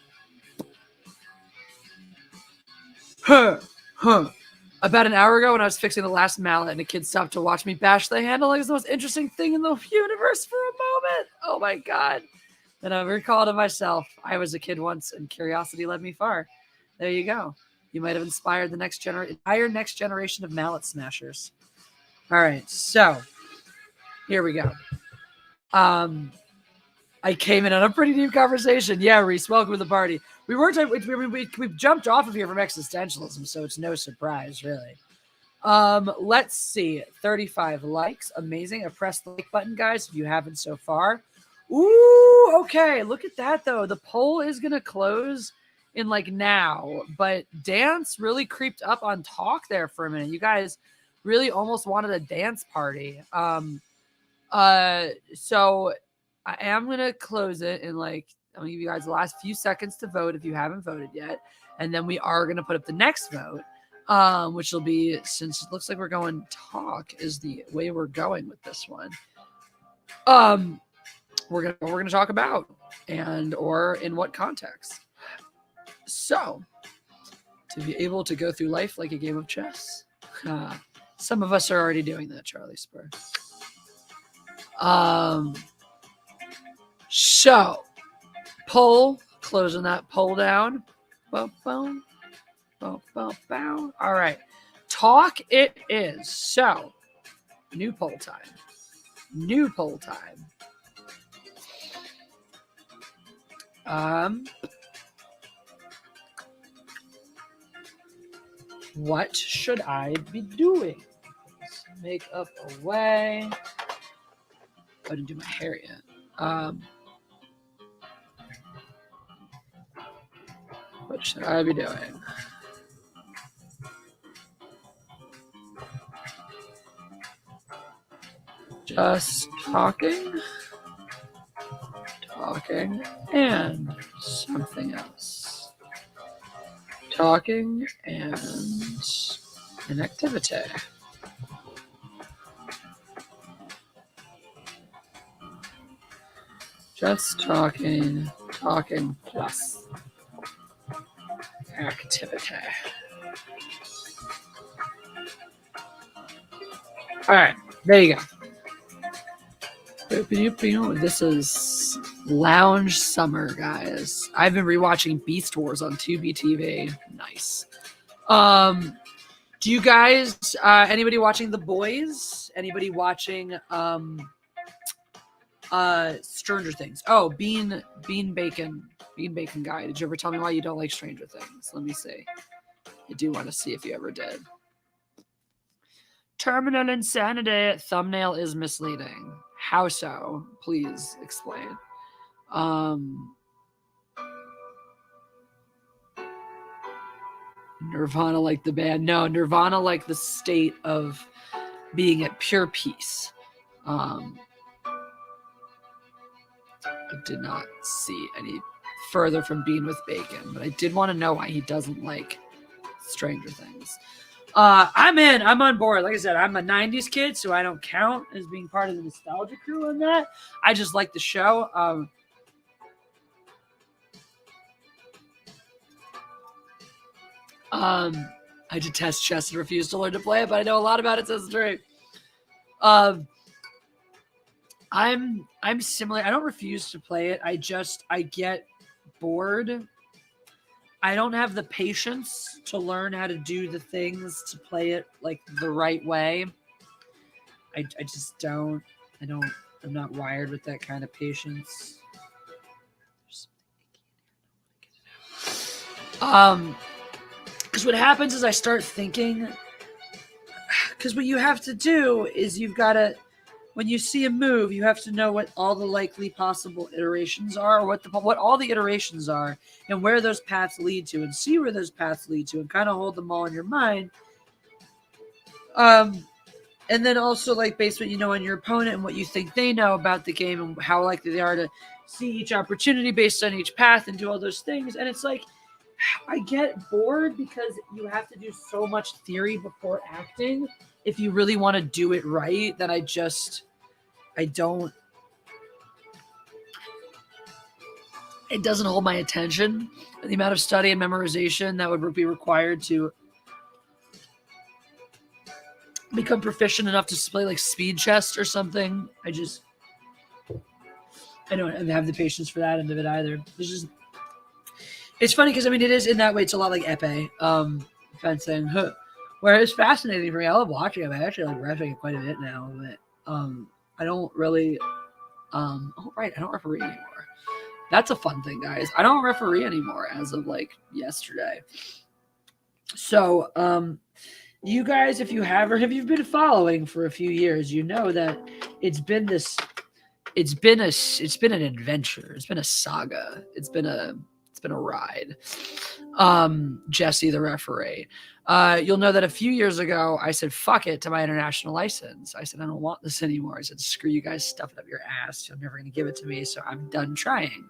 About an hour ago when I was fixing the last mallet and a kid stopped to watch me bash the handle, it was the most interesting thing in the universe for a moment. Oh my God. Then I recalled to myself, I was a kid once and curiosity led me far. There you go. You might have inspired the entire next generation of mallet smashers. All right, so here we go. I came in on a pretty deep conversation. Yeah, Reese, welcome to the party. We jumped off of here from existentialism, so it's no surprise, really. Let's see. 35 likes. Amazing. Press the like button, guys, if you haven't so far. Ooh, okay. Look at that, though. The poll is going to close in like now, but dance really creeped up on talk there for a minute. You guys really almost wanted a dance party. So I am going to close it in like, I'm going to give you guys the last few seconds to vote if you haven't voted yet. And then we are going to put up the next vote, which will be, since it looks like we're going talk is the way we're going with this one. We're going to talk about and or in what context. So to be able to go through life like a game of chess. Some of us are already doing that, Charlie Spur. So, poll, closing that poll down. Boom, boom, boom, boom, boom. All right. Talk it is. So, new poll time. New poll time. What should I be doing? Let's make up a way. I didn't do my hair yet. What should I be doing? Just talking, and something else. Talking and an activity. Just talking plus activity. All right, there you go. This is lounge summer, guys. I've been rewatching Beast Wars on Tubi TV. Nice. Do you guys, anybody watching The Boys? Anybody watching Stranger Things? Oh, Bean Bacon Guy. Did you ever tell me why you don't like Stranger Things? Let me see. I do want to see if you ever did. Terminal insanity. Thumbnail is misleading. How so? Please explain. Nirvana like the band. No, Nirvana like the state of being at pure peace. I did not see any further from Bean with Bacon, but I did want to know why he doesn't like Stranger Things. I'm in. I'm on board. Like I said, I'm a 90s kid, so I don't count as being part of the nostalgia crew on that. I just like the show. I detest chess and refuse to learn to play it, but I know a lot about it, so it's great. I'm similar. I don't refuse to play it. I get bored. I don't have the patience to learn how to do the things to play it like the right way. I just don't. I'm not wired with that kind of patience. Because what happens is I start thinking, because what you have to do is you've got to, when you see a move, you have to know what all the likely possible iterations are, or what all the iterations are, and where those paths lead to, and see where those paths lead to, and kind of hold them all in your mind. And then also like base what you know on your opponent and what you think they know about the game and how likely they are to see each opportunity based on each path and do all those things. And it's like, I get bored because you have to do so much theory before acting if you really want to do it right, that I don't, it doesn't hold my attention. The amount of study and memorization that would be required to become proficient enough to play like speed chess or something. I don't have the patience for that end of it either. It's funny because I mean it is in that way. It's a lot like epee, fencing. Where it's fascinating for me. I love watching it. I actually like refereeing it quite a bit now, but I don't really. Oh right, I don't referee anymore. That's a fun thing, guys. I don't referee anymore as of like yesterday. So you guys, if you have, or have you been following for a few years, you know that it's been an adventure. It's been a saga. It's been a ride. Jesse, the referee. You'll know that a few years ago, I said, fuck it to my international license. I said, I don't want this anymore. I said, screw you guys, stuff it up your ass. You're never going to give it to me. So I'm done trying.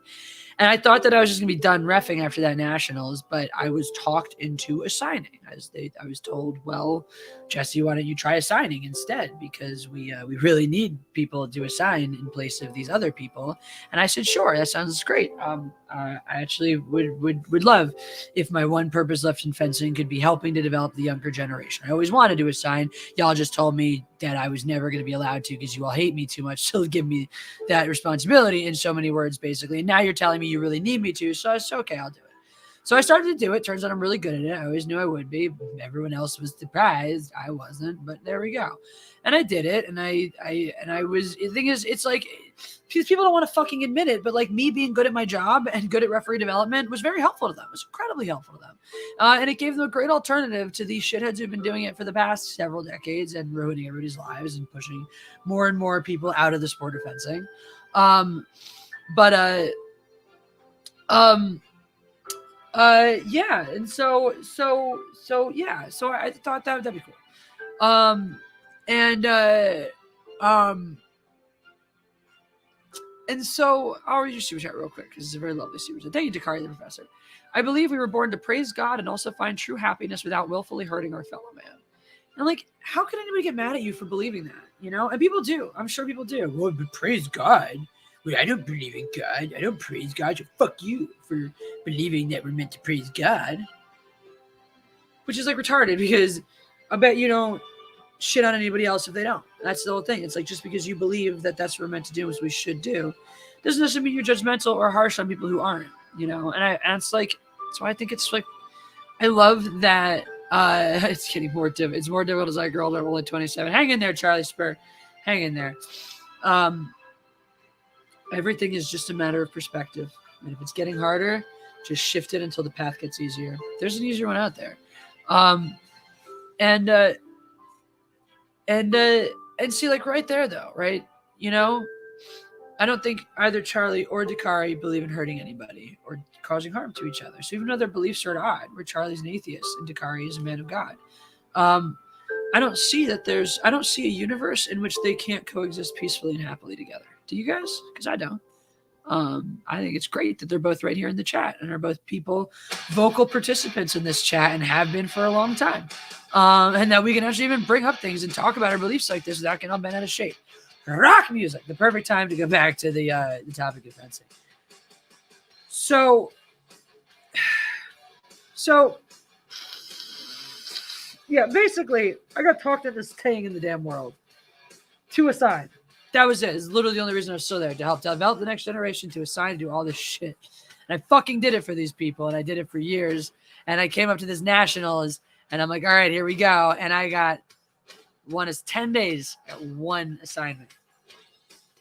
And I thought that I was just going to be done reffing after that nationals, but I was talked into a signing. I was told, well, Jesse, why don't you try a signing instead? Because we really need people to assign in place of these other people. And I said, sure, that sounds great. I actually would love if my one purpose left in fencing could be helping to develop the younger generation. I always wanted to assign. Y'all just told me that I was never going to be allowed to because you all hate me too much to give me that responsibility in so many words, basically. And now you're telling me you really need me to, so it's okay, I'll do it. So I started to do it. Turns out I'm really good at it. I always knew I would be. Everyone else was surprised. I wasn't, but there we go. And I did it. And I was, the thing is, it's like, because people don't want to fucking admit it, but like me being good at my job and good at referee development was very helpful to them. It was incredibly helpful to them. And it gave them a great alternative to these shitheads who've been doing it for the past several decades and ruining everybody's lives and pushing more and more people out of the sport of fencing. Yeah, and so yeah, so I thought that'd be cool. And so I'll read your super chat real quick because it's a very lovely super chat. Thank you, Dakari the Professor. I believe we were born to praise God and also find true happiness without willfully hurting our fellow man. And like, how can anybody get mad at you for believing that? You know, and people do. I'm sure people do. Well, but praise God. Wait, I don't believe in God. I don't praise God. So fuck you for believing that we're meant to praise God. Which is like retarded because I bet you don't shit on anybody else if they don't. That's the whole thing. It's like just because you believe that that's what we're meant to do, is what we should do, doesn't necessarily mean you're judgmental or harsh on people who aren't. You know, and it's like, that's why I think it's like, I love that. It's getting more difficult. It's more difficult as I grow older. I'm only 27. Hang in there, Charlie Spur. Hang in there. Everything is just a matter of perspective. And if it's getting harder, just shift it until the path gets easier. There's an easier one out there. And see, like right there though, right? You know, I don't think either Charlie or Dakari believe in hurting anybody or causing harm to each other. So even though their beliefs are at odds, where Charlie's an atheist and Dakari is a man of God, I don't see a universe in which they can't coexist peacefully and happily together. Do you guys? Because I don't. I think it's great that they're both right here in the chat and are both people, vocal participants in this chat and have been for a long time. And that we can actually even bring up things and talk about our beliefs like this without getting all bent out of shape. Rock music, the perfect time to go back to the topic of fencing. So yeah, basically, I got talked into staying in the damn world to assign. That was it. It's literally the only reason I was still there, to help develop the next generation, to assign, to do all this shit. And I fucking did it for these people, and I did it for years. And I came up to this nationals, and I'm like, all right, here we go. And I got 10 days at one assignment.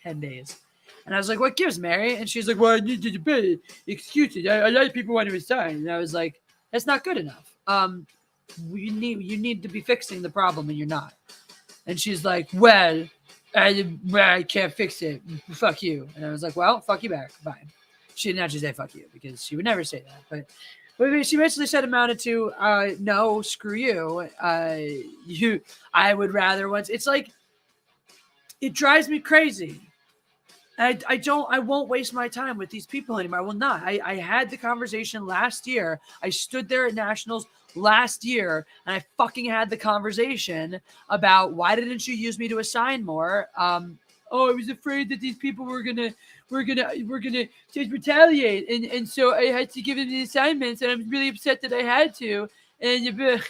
10 days. And I was like, what gives, Mary? And she's like, well, I need to pay excuses. I like people want to assign. And I was like, That's not good enough. You need to be fixing the problem, and you're not. And she's like, well, I can't fix it. Fuck you. And I was like, well, fuck you back. Fine. She didn't actually say fuck you because she would never say that. But she basically said amounted to, no, screw you. I would rather once. It's like, it drives me crazy. I won't waste my time with these people anymore. I will not. I had the conversation last year. I stood there at Nationals last year and I fucking had the conversation about why didn't you use me to assign more? I was afraid that these people were gonna just retaliate, and so I had to give them the assignments, and I'm really upset that I had to. And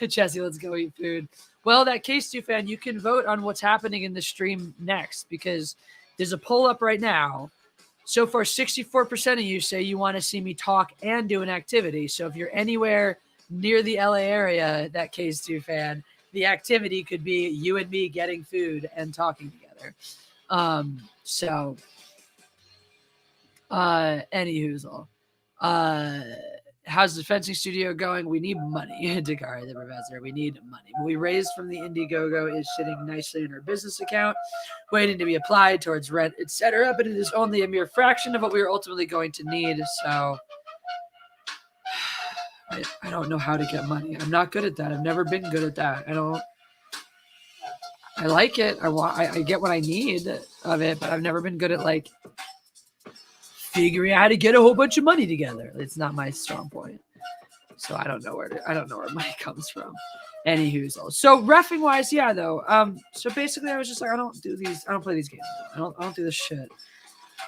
Jesse, let's go eat food. Well, that K2 fan, you can vote on what's happening in the stream next because there's a poll up right now. So far, 64% of you say you want to see me talk and do an activity. So if you're anywhere near the LA area, that K2 fan, the activity could be you and me getting food and talking together. Anyhoozle. How's the fencing studio going? We need money. Dakari, the professor. We need money. What we raised from the Indiegogo is sitting nicely in our business account, waiting to be applied towards rent, etc. But it is only a mere fraction of what we are ultimately going to need. So I don't know how to get money. I'm not good at that. I've never been good at that. I like it. I get what I need of it, but I've never been good at like figuring out how to get a whole bunch of money together. It's not my strong point. So I don't know where money comes from. Anywho, so reffing wise, yeah, though. So basically I was just like, I don't play these games. I don't do this shit.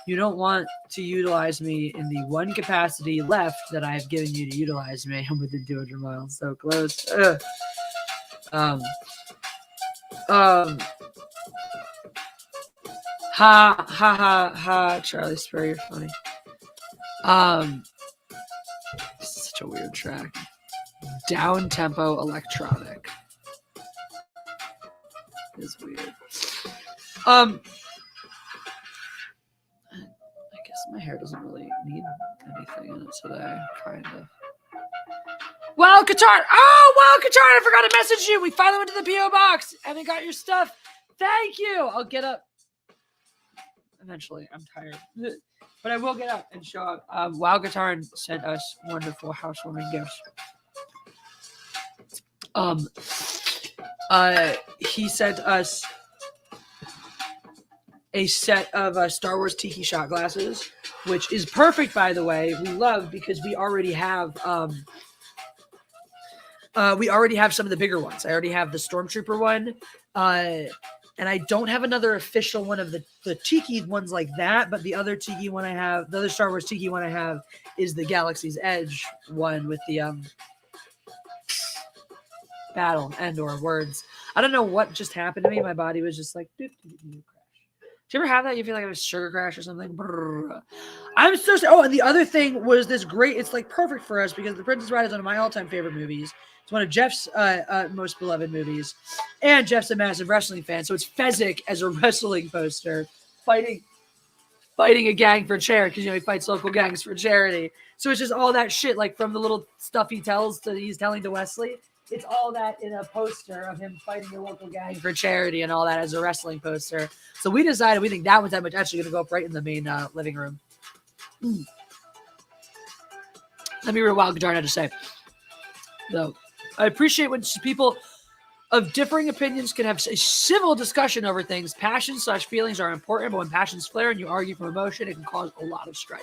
You don't want to utilize me in the one capacity left that I have given you to utilize me. I'm within 200 miles, so close. Ha ha ha ha, Charlie Spur, you're funny. This is such a weird track. Down tempo electronic. It's weird. I guess my hair doesn't really need anything in it today, kind of. Well, Qatar! Oh, well, Qatar, I forgot to message you. We finally went to the P.O. box and we got your stuff. Thank you. I'll get up. Eventually, I'm tired. But I will get up and show up. Wow Guitar sent us wonderful housewarming gifts. He sent us a set of Star Wars Tiki shot glasses, which is perfect, by the way. We love because we already have some of the bigger ones. I already have the Stormtrooper one. And I don't have another official one of the Tiki ones like that, but the other Tiki one I have, the other Star Wars Tiki one I have is the Galaxy's Edge one with the battle and or words. I don't know what just happened to me. My body was just like, crash. Do you ever have that? You feel like I have a sugar crash or something? Brrr. I'm so sorry. Oh, and the other thing was this great, it's like perfect for us because The Princess Bride is one of my all-time favorite movies. It's one of Jeff's most beloved movies. And Jeff's a massive wrestling fan. So it's Fezzik as a wrestling poster fighting a gang for charity because, he fights local gangs for charity. So it's just all that shit, like from the little stuff he's telling to Wesley. It's all that in a poster of him fighting a local gang for charity and all that as a wrestling poster. So we decided we think that one's actually going to go up right in the main living room. Let me read what Wild Guitar had to say. Though I appreciate when people of differing opinions can have a civil discussion over things. Passions/feelings are important, but when passions flare and you argue from emotion, it can cause a lot of strife.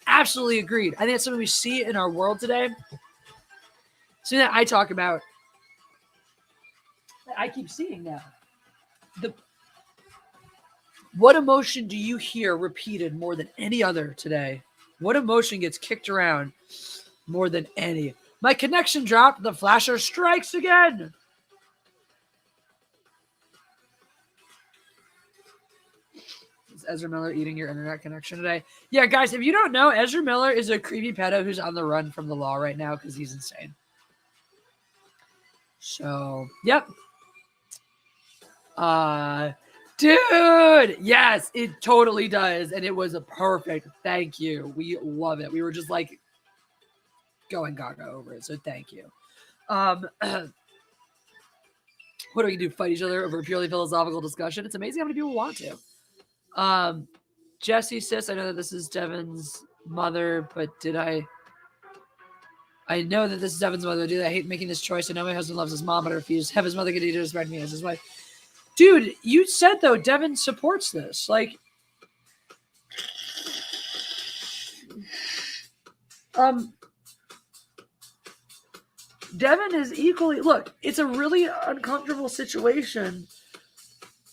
Absolutely agreed. I think that's something we see in our world today. Something that I talk about, that I keep seeing now. What emotion do you hear repeated more than any other today? What emotion gets kicked around more than any? My connection dropped. The flasher strikes again. Is Ezra Miller eating your internet connection today? Yeah, guys, if you don't know, Ezra Miller is a creepy pedo who's on the run from the law right now because he's insane. So, yep. Dude, yes, it totally does. And it was a perfect thank you. We love it. We were just like, going gaga over it. So thank you. What do we do? Fight each other over a purely philosophical discussion? It's amazing how many people want to. Jesse says, I know that this is Devin's mother, but I know that this is Devin's mother. Dude, I hate making this choice. I know my husband loves his mom, but I refuse to have his mother continue to respect me as his wife. Dude, you said, though, Devin supports this. Like, Devin is equally... Look, it's a really uncomfortable situation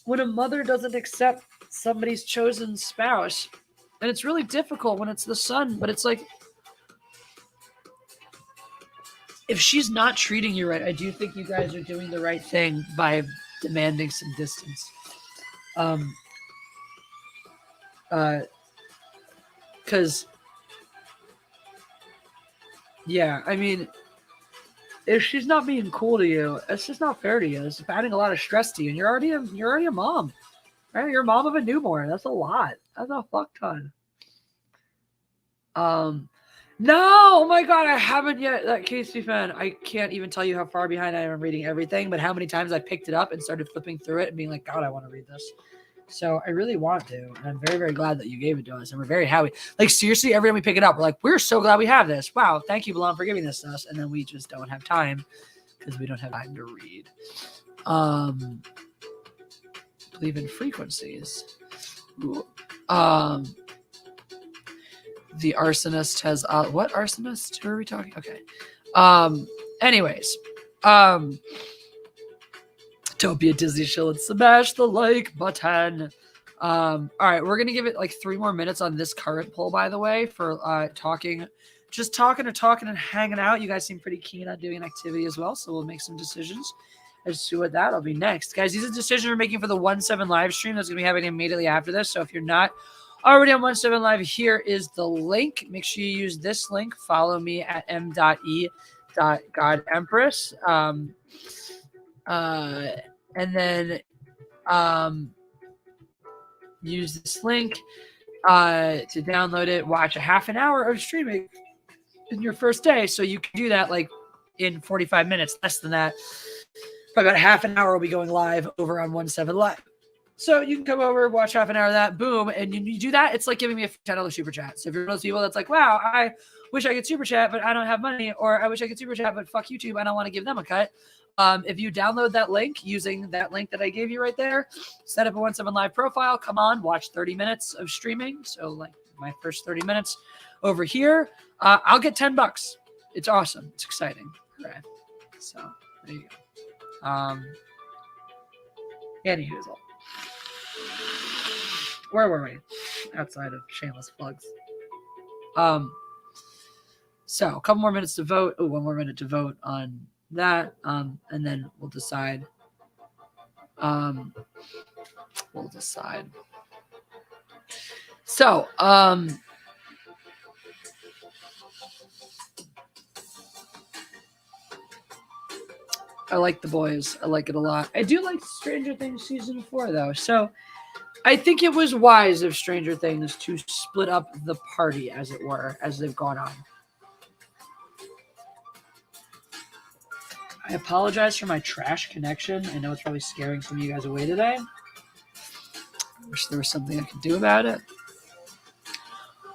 when a mother doesn't accept somebody's chosen spouse. And it's really difficult when it's the son, but it's like... If she's not treating you right, I do think you guys are doing the right thing by demanding some distance. Because, yeah, I mean, if she's not being cool to you, it's just not fair to you. It's adding a lot of stress to you, and you're already a mom, right? You're a mom of a newborn. That's a lot. That's a fuck ton. No, oh my God, I haven't yet. That Casey fan, I can't even tell you how far behind I am reading everything, but how many times I picked it up and started flipping through it and being like, God, I want to read this. So I really want to, and I'm very, very glad that you gave it to us, and we're very happy. Like, seriously, every time we pick it up, we're like, we're so glad we have this. Wow, thank you, Milan, for giving this to us. And then we just don't have time because we don't have time to read. Believe in frequencies. Ooh. The arsonist has what arsonist? Who are we talking? Okay. Anyways, don't be a Disney shill and smash the like button. All right, we're gonna give it like 3 more minutes on this current poll, by the way, for talking and hanging out. You guys seem pretty keen on doing an activity as well, so we'll make some decisions as to what that'll be next. Guys, these are decisions we're making for the 1-7 live stream that's gonna be happening immediately after this. So if you're not already on 1-7 Live, here is the link. Make sure you use this link. Follow me at m.e.godempress. And then use this link to download it. Watch a half an hour of streaming in your first day. So you can do that like in 45 minutes, less than that. Probably about half an hour will be going live over on 1-7 Live. So you can come over, watch half an hour of that, boom, and you do that. It's like giving me a $10 super chat. So if you're one of those people that's like, wow, I wish I could super chat, but I don't have money, or I wish I could super chat, but fuck YouTube, I don't want to give them a cut. If you download that link using that link that I gave you right there, set up a 1-7 Live profile, come on, watch 30 minutes of streaming. So like my first 30 minutes over here, I'll get $10. It's awesome. It's exciting. Okay. So there you go. Anywho, where were we? Outside of shameless plugs. So a couple more minutes to vote. Oh, 1 more minute to vote on that. And then we'll decide. So, I like The Boys. I like it a lot. I do like Stranger Things season 4 though. So I think it was wise of Stranger Things to split up the party, as it were, as they've gone on. I apologize for my trash connection. I know it's probably scaring some of you guys away today. I wish there was something I could do about it.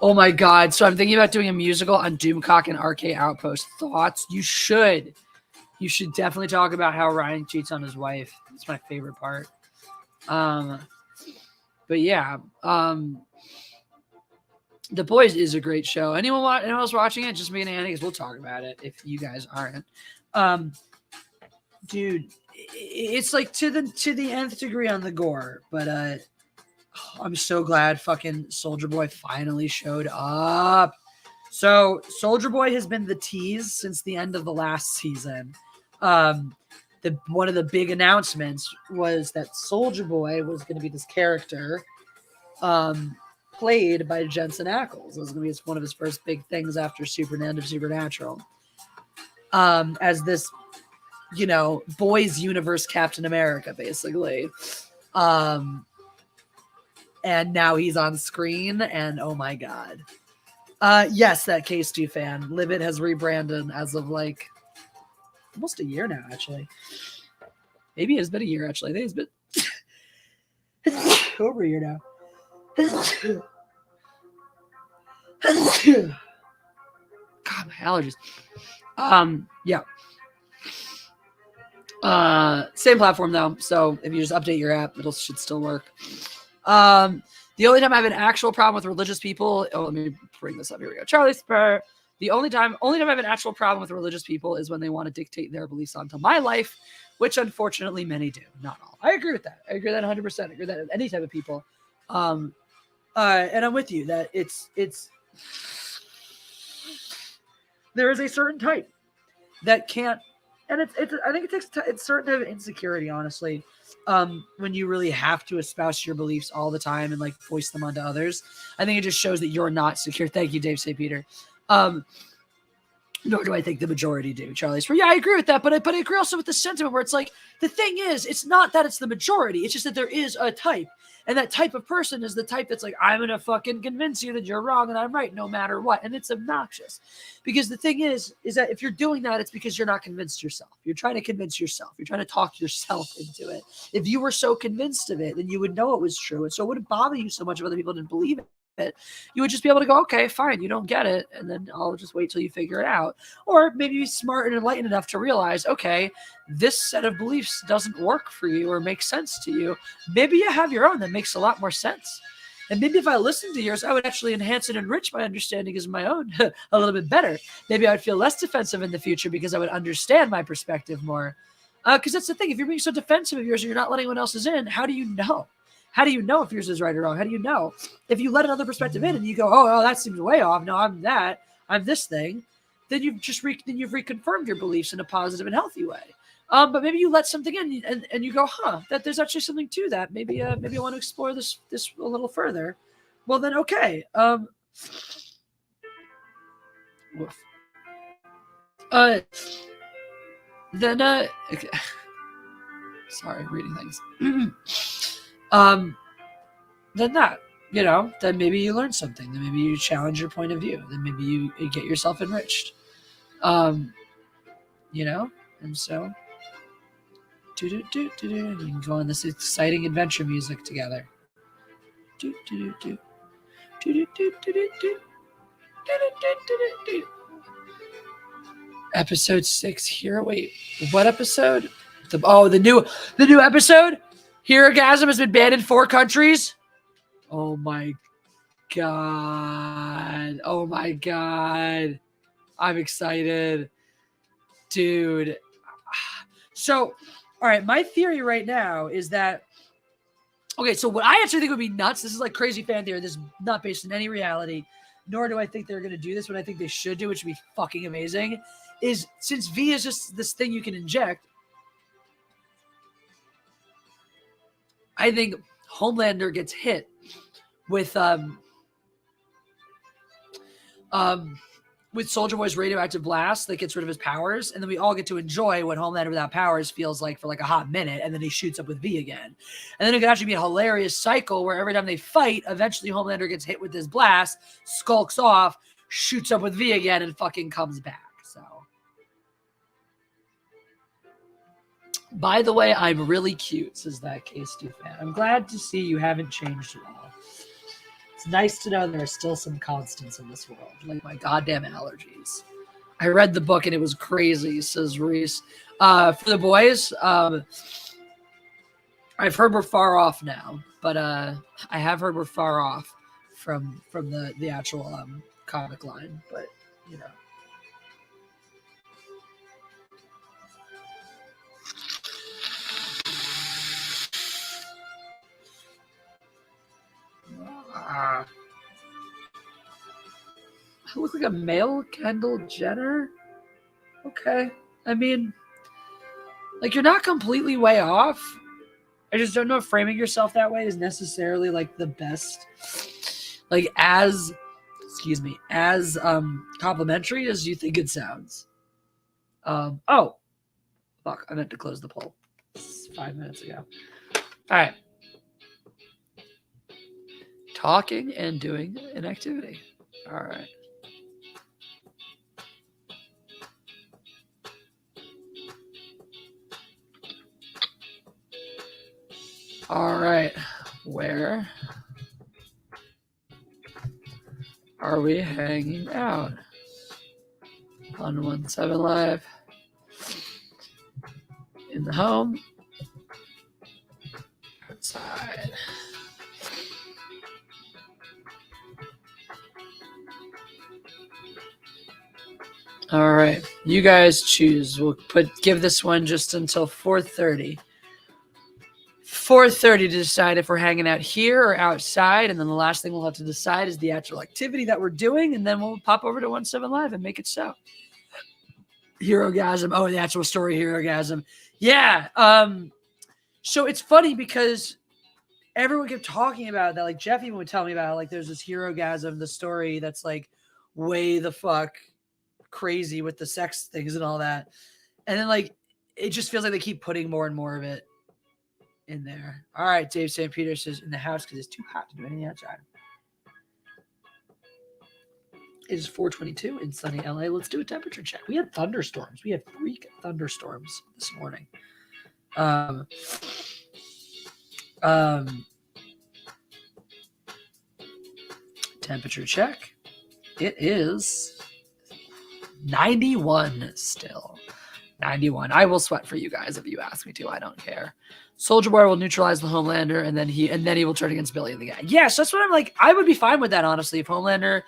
Oh my God. So I'm thinking about doing a musical on Doomcock and RK Outpost. Thoughts? You should. You should definitely talk about how Ryan cheats on his wife. It's my favorite part. But yeah, The Boys is a great show. Anyone else watching it? Just me and Annie, because we'll talk about it if you guys aren't. Dude, it's like to the nth degree on the gore. But I'm so glad fucking Soldier Boy finally showed up. So Soldier Boy has been the tease since the end of the last season. One of the big announcements was that Soldier Boy was going to be this character played by Jensen Ackles. It was going to be one of his first big things after end of Supernatural. As this, boys universe Captain America, basically. And now he's on screen, and oh my God. Yes, that K-Stu fan. Libet has rebranded as of like almost a year now, actually. Maybe it's been a year, actually. I think it's been over a year now. God, my allergies. Yeah. Same platform though. So if you just update your app, should still work. The only time I have an actual problem with religious people. Oh, let me bring this up. Here we go. Charlie Spur. The only time I have an actual problem with religious people is when they want to dictate their beliefs onto my life, which unfortunately many do. Not all. I agree with that. I agree with that 100%. I agree with that with any type of people. And I'm with you that it's there is a certain type that can't, and it's I think it takes it's certain type of insecurity, honestly, when you really have to espouse your beliefs all the time and like voice them onto others. I think it just shows that you're not secure. Thank you, Dave St. Peter. Nor do I think the majority do, Charlie. Yeah, I agree with that, but I agree also with the sentiment where it's like, the thing is, it's not that it's the majority, it's just that there is a type, and that type of person is the type that's like, I'm gonna fucking convince you that you're wrong and I'm right no matter what, and it's obnoxious. Because the thing is that if you're doing that, it's because you're not convinced yourself. You're trying to convince yourself. You're trying to talk yourself into it. If you were so convinced of it, then you would know it was true, and so it wouldn't bother you so much if other people didn't believe it. You would just be able to go, okay, fine, you don't get it, and then I'll just wait till you figure it out. Or maybe be smart and enlightened enough to realize, okay, this set of beliefs doesn't work for you or make sense to you. Maybe you have your own that makes a lot more sense. And maybe if I listened to yours, I would actually enhance and enrich my understanding as my own a little bit better. Maybe I would feel less defensive in the future because I would understand my perspective more. Because that's the thing. If you're being so defensive of yours and you're not letting anyone else's in, how do you know? How do you know if yours is right or wrong? How do you know? If you let another perspective in and you go, oh, that seems way off. No, I'm that. I'm this thing. Then you've just you've reconfirmed your beliefs in a positive and healthy way. But maybe you let something in and you go, that there's actually something to that. Maybe I want to explore this a little further. Well, then okay. Woof. Okay. Sorry, reading things. Then that, then maybe you learn something. Then maybe you challenge your point of view. Then maybe you get yourself enriched. And so we can go on this exciting adventure music together. Episode 6 here. Wait, what episode? The new episode. Herogasm has been banned in 4 countries. Oh my god. Oh my god. I'm excited. Dude. So, all right, my theory right now is that, okay, so what I actually think would be nuts, this is like crazy fan theory, this is not based in any reality, nor do I think they're going to do this, what I think they should do, which would be fucking amazing, is since V is just this thing you can inject, I think Homelander gets hit with Soldier Boy's radioactive blast that gets rid of his powers, and then we all get to enjoy what Homelander without powers feels like for like a hot minute, and then he shoots up with V again. And then it could actually be a hilarious cycle where every time they fight, eventually Homelander gets hit with this blast, skulks off, shoots up with V again, and fucking comes back. So, by the way, I'm really cute, says that K-Stu fan. I'm glad to see you haven't changed at all. It's nice to know there are still some constants in this world, like my goddamn allergies. I read the book and it was crazy, says Reese. For the boys, I've heard we're far off now, but I have heard we're far off from the actual comic line, but I look like a male Kendall Jenner. Okay, I mean, like, you're not completely way off. I just don't know if framing yourself that way is necessarily like the best, like as complimentary as you think it sounds. Oh, fuck! I meant to close the poll 5 minutes ago. All right, talking and doing an activity. All right. All right. Where are we hanging out? On 17 Live. In the home. Outside. All right. You guys choose. We'll give this one just until 4:30. 4:30 to decide if we're hanging out here or outside, and then the last thing we'll have to decide is the actual activity that we're doing, and then we'll pop over to 17 Live and make it so. Herogasm. Oh, the actual story, Herogasm. Yeah. So it's funny because everyone kept talking about that. Like Jeff even would tell me about it. Like there's this Herogasm, the story that's like way the fuck crazy with the sex things and all that. And then like it just feels like they keep putting more and more of it in there. All right, Dave St. Peter says in the house because it's too hot to do anything outside. It is 4:22 in sunny LA. Let's do a temperature check. We had thunderstorms. We had freak thunderstorms this morning. Temperature check. It is 91 still. 91. I will sweat for you guys if you ask me to. I don't care. Soldier Boy will neutralize the Homelander, and then he will turn against Billy and the gang. Yes, that's what I'm like. I would be fine with that, honestly, if Homelander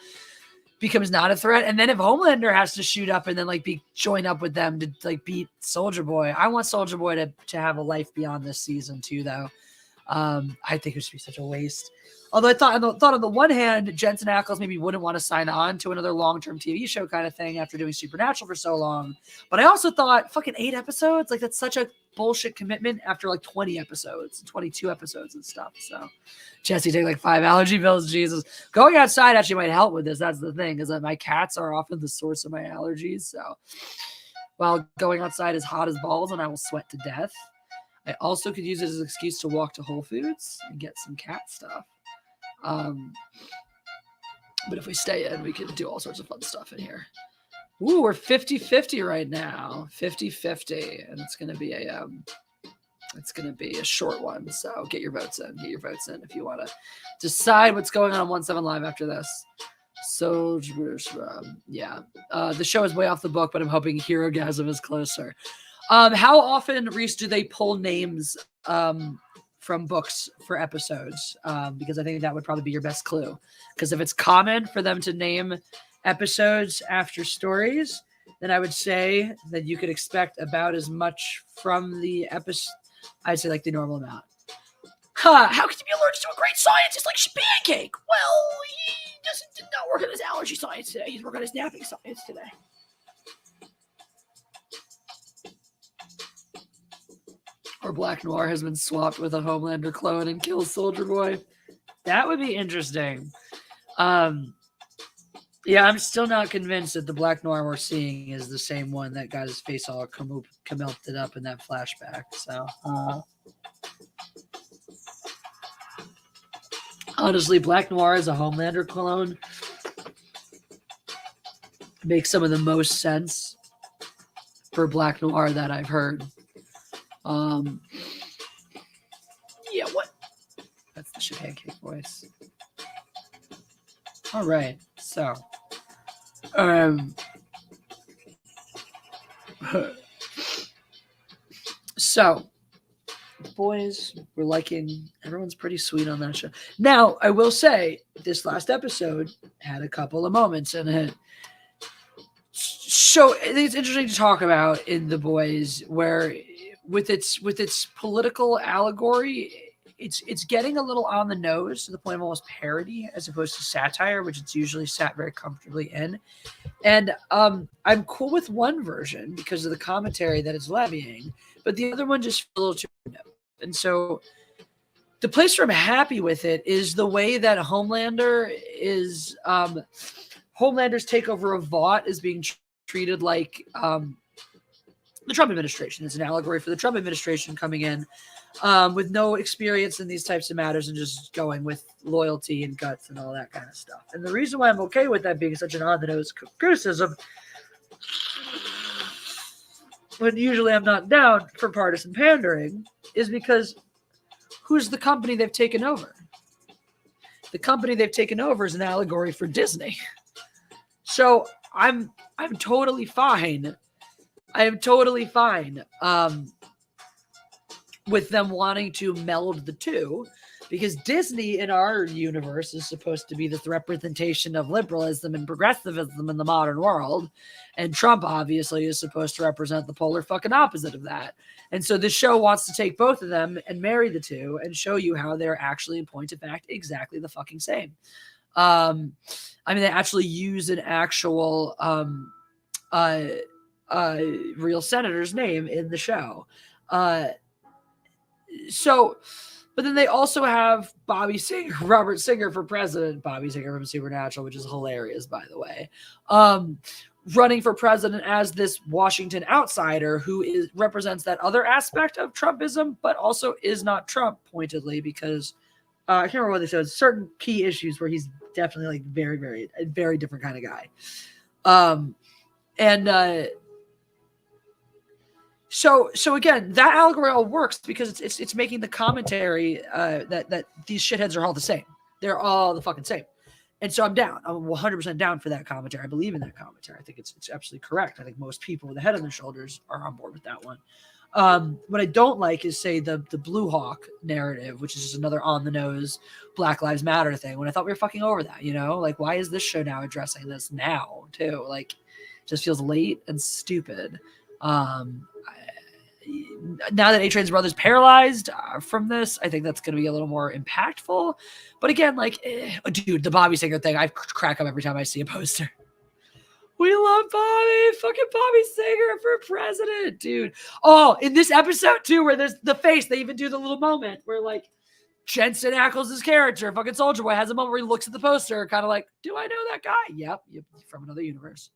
becomes not a threat, and then if Homelander has to shoot up and then like join up with them to like beat Soldier Boy. I want Soldier Boy to have a life beyond this season too, though. I think it would be such a waste. Although I thought on the one hand, Jensen Ackles maybe wouldn't want to sign on to another long-term TV show kind of thing after doing Supernatural for so long. But I also thought, fucking 8 episodes? Like, that's such a bullshit commitment after like 20 episodes, 22 episodes and stuff. So Jesse take like 5 allergy pills. Jesus. Going outside actually might help with this. That's the thing, is that my cats are often the source of my allergies. So while going outside is hot as balls and I will sweat to death, I also could use it as an excuse to walk to Whole Foods and get some cat stuff. But if we stay in, we can do all sorts of fun stuff in here. Ooh, we're 50-50 right now. 50-50. And it's gonna be a short one. So get your votes in. Get your votes in if you want to decide what's going on 17 Live after this. So yeah. The show is way off the book, but I'm hoping Herogasm is closer. How often, Reese, do they pull names from books for episodes? Because I think that would probably be your best clue. Because if it's common for them to name episodes after stories, then I would say that you could expect about as much from the episode. I'd say like the normal amount. How could you be allergic to a great scientist like Pancake? Well, he did not work on his allergy science today. He's working on his napping science today. Or Black Noir has been swapped with a Homelander clone and kills Soldier Boy. That would be interesting. Yeah, I'm still not convinced that the Black Noir we're seeing is the same one that got his face all melted up in that flashback. So, honestly, Black Noir as a Homelander clone makes some of the most sense for Black Noir that I've heard. Yeah, what? That's the Pancake voice. All right, so, so, boys, we're liking, everyone's pretty sweet on that show. Now, I will say, this last episode had a couple of moments in it. So, I think it's interesting to talk about in The Boys, where with its political allegory, it's getting a little on the nose to the point of almost parody as opposed to satire, which it's usually sat very comfortably in. And I'm cool with one version because of the commentary that it's levying, but the other one just feels a little too no. And so the place where I'm happy with it is the way that Homelander's takeover of Vought is being treated like the Trump administration. It's an allegory for the Trump administration coming in with no experience in these types of matters and just going with loyalty and guts and all that kind of stuff. And the reason why I'm okay with that being such an on-the-nose criticism, when usually I'm not down for partisan pandering, is because who's the company they've taken over? The company they've taken over is an allegory for Disney. So I'm totally fine. I am totally fine with them wanting to meld the two, because Disney in our universe is supposed to be this representation of liberalism and progressivism in the modern world. And Trump obviously is supposed to represent the polar fucking opposite of that. And so this show wants to take both of them and marry the two and show you how they're actually, in point of fact, exactly the fucking same. I mean, they actually use an actual real senator's name in the show. But then they also have Bobby Singer, Robert Singer for president, Bobby Singer from Supernatural, which is hilarious, by the way, running for president as this Washington outsider who represents that other aspect of Trumpism, but also is not Trump pointedly, because I can't remember what they said. Certain key issues where he's definitely like a very different kind of guy. So again, that allegory all works because it's making the commentary that these shitheads are all the same. They're all the fucking same. And so I'm down. I'm 100% down for that commentary. I believe in that commentary. I think it's absolutely correct. I think most people with a head on their shoulders are on board with that one. What I don't like is, say, the Blue Hawk narrative, which is just another on-the-nose Black Lives Matter thing, when I thought we were fucking over that, you know? Like, why is this show now addressing this now, too? Like, it just feels late and stupid. Now that A-Train's brother's paralyzed from this, I think that's going to be a little more impactful. But again, like, dude, the Bobby Singer thing, I crack up every time I see a poster. We love Bobby, fucking Bobby Singer for president, dude. Oh, in this episode too, where there's the face, they even do the little moment where like Jensen Ackles' character, fucking Soldier Boy, has a moment where he looks at the poster, kind of like, do I know that guy? Yep, from another universe.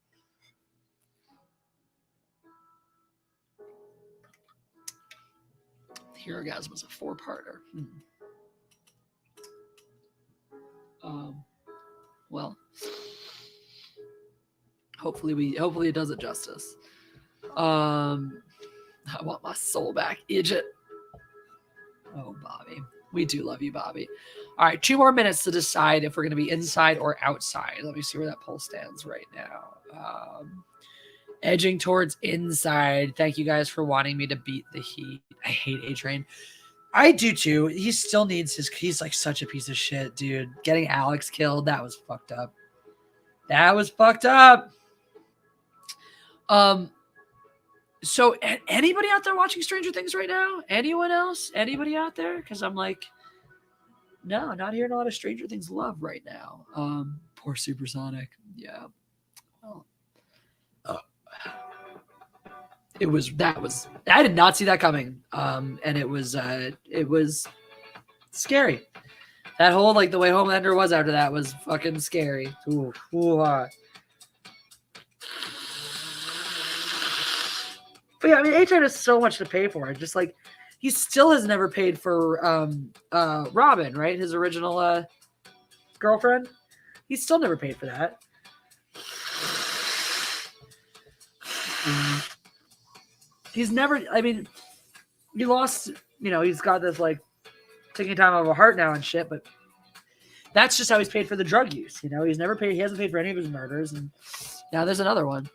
The Orgasm was a 4-parter. Well, hopefully it does it justice. I want my soul back, Idjit. Oh, Bobby. We do love you, Bobby. All right, 2 more minutes to decide if we're going to be inside or outside. Let me see where that poll stands right now. Edging towards inside. Thank you guys for wanting me to beat the heat. I hate A-Train. I do too. He still needs he's like such a piece of shit, dude. Getting Alex killed, that was fucked up. That was fucked up. So anybody out there watching Stranger Things right now? Anyone else? Anybody out there? Because I'm like, no, not hearing a lot of Stranger Things love right now. Poor Supersonic. Yeah. Well, I did not see that coming. And it was scary. That whole, like, the way Homelander was after that was fucking scary. Ooh. But yeah, I mean, A-Train has so much to pay for. Just like, he still has never paid for Robin, right? His original girlfriend. He's still never paid for that. He's never, I mean, he lost, you know, he's got this like taking time out of a heart now and shit, but that's just how he's paid for the drug use. You know, he hasn't paid for any of his murders, and now there's another one.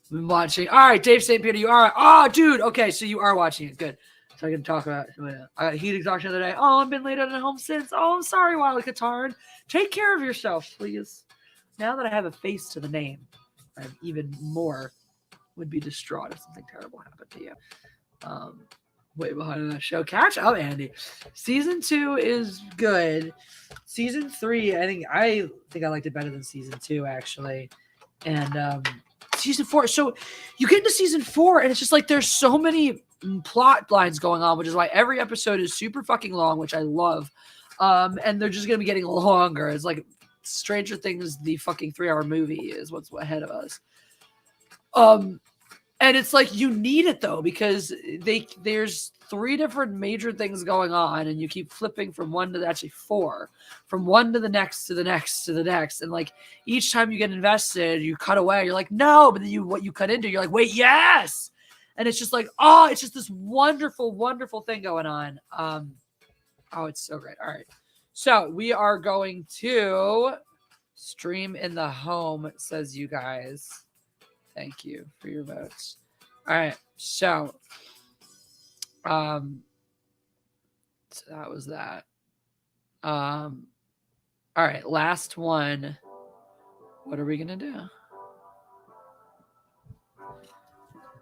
We've been watching. All right, Dave St. Peter, you are. Oh, dude. Okay, so you are watching it. Good. So I can talk about it. I got heat exhaustion the other day. Oh, I've been laid out at home since. Oh, I'm sorry, Wily Katard. Take care of yourself, please. Now that I have a face to the name, I have even more would be distraught if something terrible happened to you. Way behind that show. Catch up, Andy. Season 2 is good. Season 3, I think I liked it better than season 2, actually. And season 4. So you get into season 4, and it's just like there's so many plot lines going on, which is why every episode is super fucking long, which I love. And they're just gonna be getting longer. It's like Stranger Things, the fucking 3-hour movie, is what's ahead of us. And it's like you need it though, because there's 3 different major things going on, and you keep flipping from one to actually 4, from one to the next to the next to the next, and like each time you get invested, you cut away. You're like, no, but then what you cut into, you're like, wait, yes, and it's just like, oh, it's just this wonderful, wonderful thing going on. Oh, it's so great. All right, so we are going to stream in the home, says you guys. Thank you for your votes. All right, so that was that. All right, last one. What are we gonna do?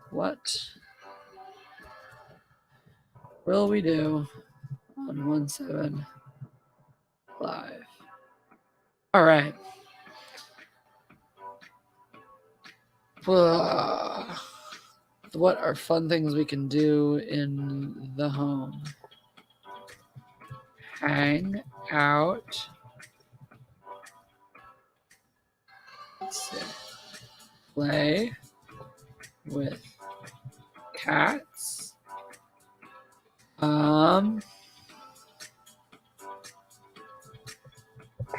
What will we do on 17 Live? All right. What are fun things we can do in the home? Hang out. Let's see. Play with cats.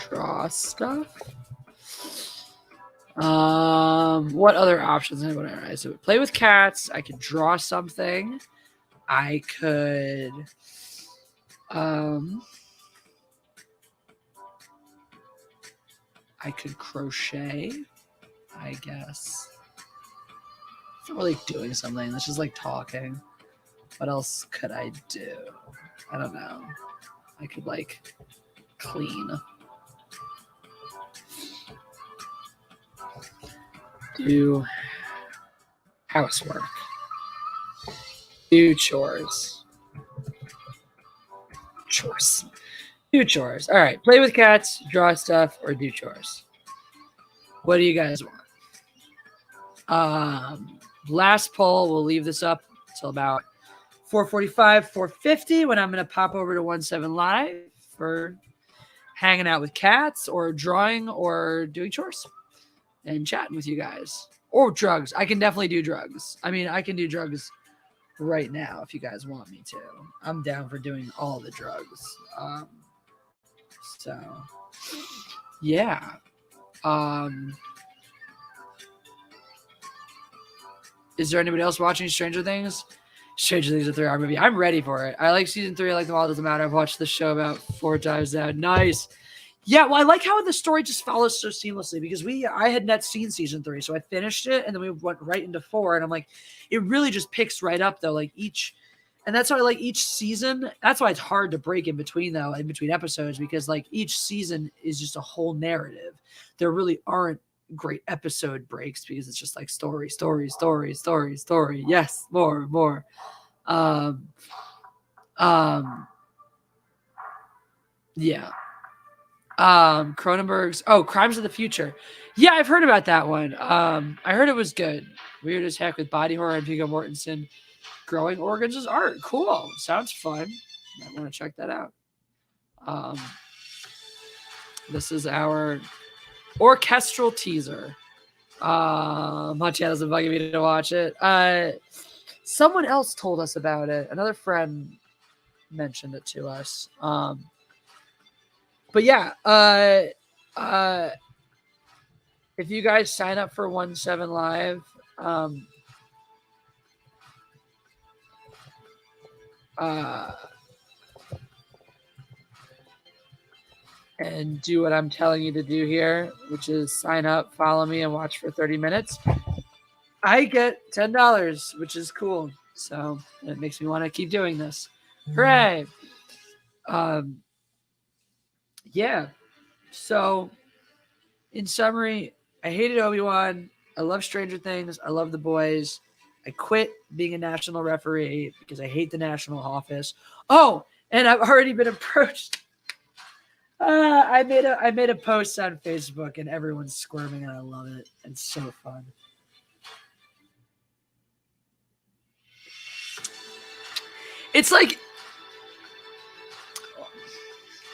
Draw stuff. What other options? So play with cats. I could draw something. I could crochet, I guess. It's not really doing something. It's just like talking. What else could I do? I don't know. I could like clean. Do housework. Do chores. Do chores. All right. Play with cats, draw stuff, or do chores. What do you guys want? Last poll. We'll leave this up until about 4:45, 4:50 when I'm going to pop over to 17 Live for hanging out with cats or drawing or doing chores and chatting with you guys. Or drugs. I can definitely do drugs. I mean, I can do drugs right now if you guys want me to. I'm down for doing all the drugs. So, yeah. Is there anybody else watching Stranger Things? Stranger Things is a 3-hour movie. I'm ready for it. I like season 3. I like them all. Doesn't matter. I've watched the show about 4 times now. Nice. Yeah, well, I like how the story just follows so seamlessly because I had not seen season 3, so I finished it and then we went right into 4, and I'm like, it really just picks right up though. Like and that's why I like each season. That's why it's hard to break in between episodes, because like each season is just a whole narrative. There really aren't great episode breaks because it's just like story. Yes, more. Yeah. Cronenberg's Crimes of the Future. Yeah, I've heard about that one. I heard it was good. Weird as heck with body horror and Viggo Mortensen growing organs as art. Cool. Sounds fun. I want to check that out. This is our orchestral teaser. My channel's been bugging me to watch it. Someone else told us about it. Another friend mentioned it to us. But yeah, if you guys sign up for 17 Live, and do what I'm telling you to do here, which is sign up, follow me, and watch for 30 minutes, I get $10, which is cool. So it makes me want to keep doing this. Hooray! Yeah. So, in summary, I hated Obi-Wan. I love Stranger Things. I love The Boys. I quit being a national referee because I hate the national office. Oh, and I've already been approached. I made a post on Facebook and everyone's squirming and I love it. It's so fun. It's like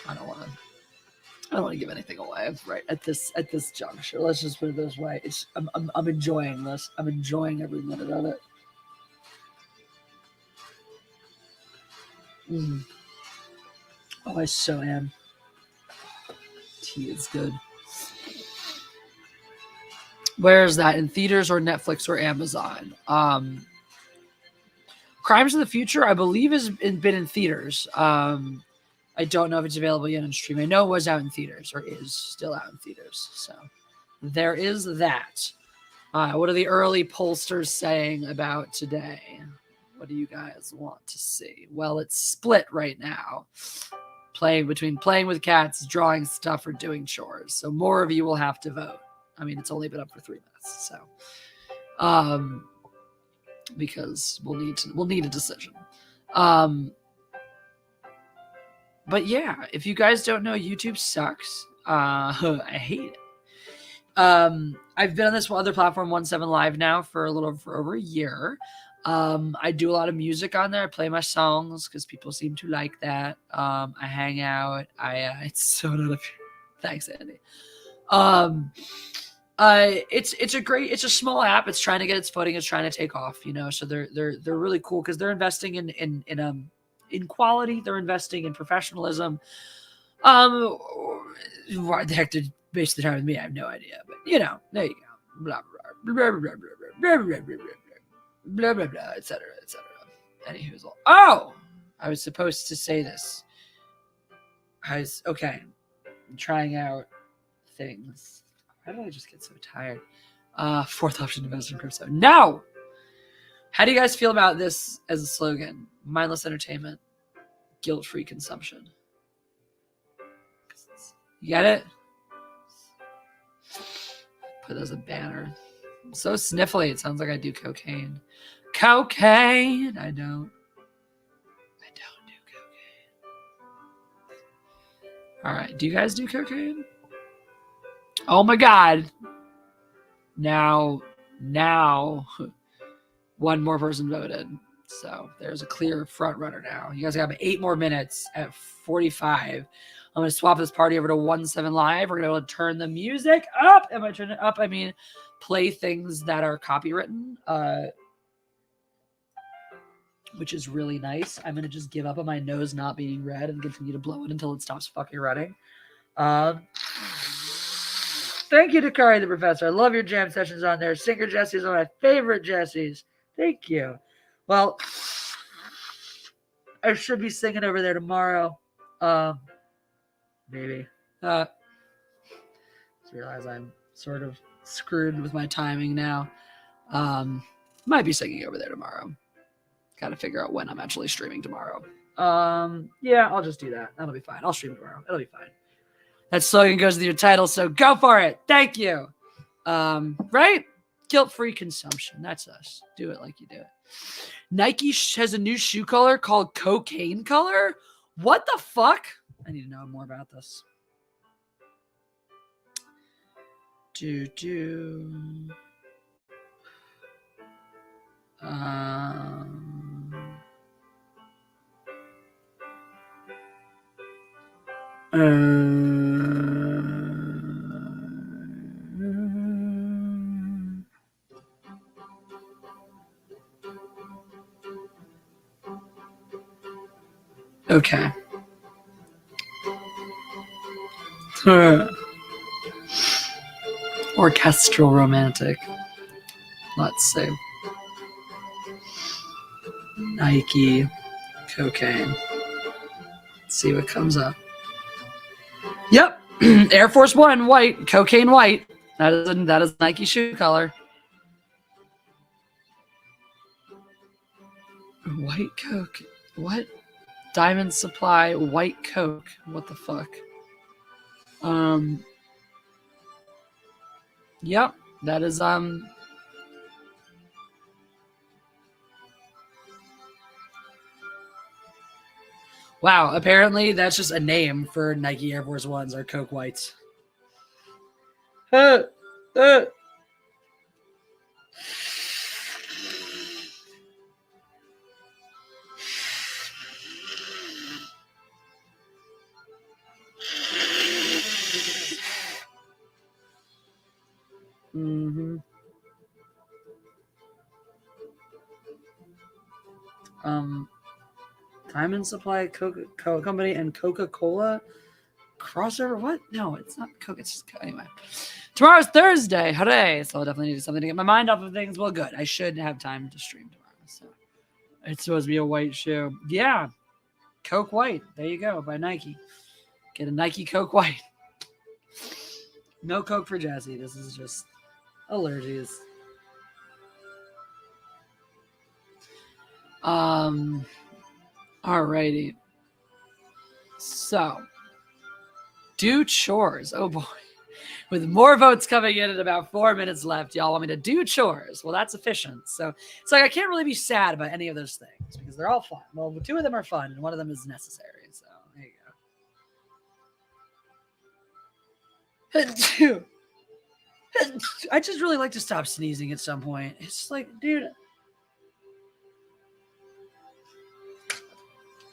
I don't want I don't want to give anything away right at this juncture. Let's just put it this way. I'm enjoying this. I'm enjoying every minute of it. Oh, I so am. Tea is good. Where is that? In theaters or Netflix or Amazon? Crimes of the Future, I believe, has been in theaters. I don't know if it's available yet on stream. I know it was out in theaters, or is still out in theaters. So there is that. What are the early pollsters saying about today? What do you guys want to see? Well, it's split right now. Playing with cats, drawing stuff, or doing chores. So more of you will have to vote. I mean, it's only been up for 3 minutes, so because we'll need a decision. But yeah, if you guys don't know, YouTube sucks. I hate it. I've been on this other platform, 17 Live, now for over a year. I do a lot of music on there. I play my songs because people seem to like that. I hang out. It's so not a thanks, Andy. It's a small app. It's trying to get its footing. It's trying to take off, you know. So they're really cool because they're investing in quality. They're investing in professionalism. Why the heck did waste the time with me? I have no idea. But you know, there you go. Blah blah blah blah blah blah blah blah blah blah blah, etc. etc. Anywho, I was supposed to say this. I'm trying out things. Why did I just get so tired? Fourth option, invest in crypto. No! How do you guys feel about this as a slogan? Mindless entertainment, guilt-free consumption. You get it? Put it as a banner. I'm so sniffly. It sounds like I do cocaine. Cocaine! I don't do cocaine. All right. Do you guys do cocaine? Oh my God. Now, one more person voted. So there's a clear front runner now. You guys have 8 more minutes at 45. I'm going to swap this party over to 17 Live. We're going to be able to turn the music up. And by turn it up, I mean play things that are copywritten, which is really nice. I'm going to just give up on my nose not being red and continue to blow it until it stops fucking running. Thank you to Kari the Professor. I love your jam sessions on there. Singer Jesse's one of my favorite Jessies. Thank you. Well, I should be singing over there tomorrow. Maybe. Just realize I'm sort of screwed with my timing now. Might be singing over there tomorrow. Got to figure out when I'm actually streaming tomorrow. Yeah, I'll just do that. That'll be fine. I'll stream tomorrow. It'll be fine. That slogan goes with your title, so go for it. Thank you. Right? Guilt-free consumption. That's us. Do it like you do it. Nike has a new shoe color called cocaine color. What the fuck? I need to know more about this. Okay. Orchestral romantic. Let's see. Nike cocaine. Let's see what comes up. Yep. Air Force One white, cocaine white. That is Nike shoe color. White Coke. What? Diamond Supply white Coke. What the fuck? Yep. That is wow, apparently that's just a name for Nike Air Force Ones or Coke Whites. Diamond Supply Coca Company and Coca-Cola crossover. What? No, it's not Coke. It's just anyway. Tomorrow's Thursday. Hooray! So I definitely need something to get my mind off of things. Well, good. I should have time to stream tomorrow. So it's supposed to be a white shoe. Yeah, Coke White. There you go. By Nike. Get a Nike Coke White. No Coke for Jazzy. This is just allergies. Alrighty. So, do chores. Oh boy. With more votes coming in about 4 minutes left, y'all want me to do chores. Well, that's efficient. So it's like I can't really be sad about any of those things because they're all fun. Well, 2 of them are fun and 1 of them is necessary. So there you go. I just really like to stop sneezing at some point. It's just like, dude.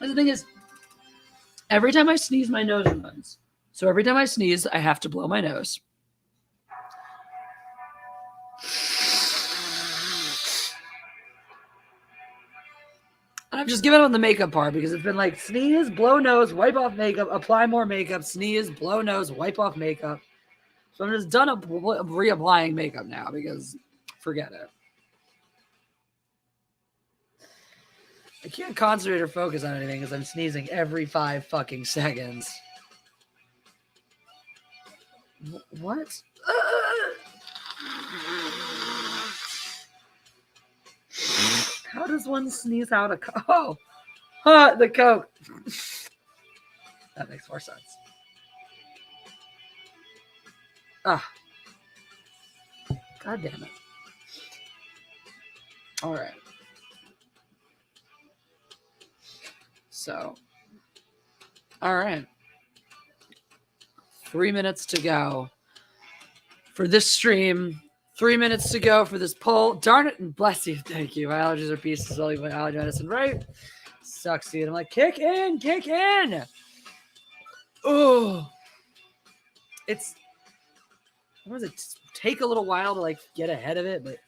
The thing is, every time I sneeze, my nose runs. So every time I sneeze, I have to blow my nose. And I've just given up on the makeup part because it's been like sneeze, blow nose, wipe off makeup, apply more makeup, sneeze, blow nose, wipe off makeup. So I'm just done reapplying makeup now because forget it. I can't concentrate or focus on anything because I'm sneezing every 5 fucking seconds. What? How does one sneeze out a Coke? Oh, the Coke. That makes more sense. Ah. God damn it. All right. So, all right. 3 minutes to go for this stream. 3 minutes to go for this poll. Darn it, and bless you. Thank you. My allergies are pieces. Only my allergy medicine, right? Sucks, dude. I'm like, kick in, kick in. Oh, it's. What does it take a little while to like get ahead of it? But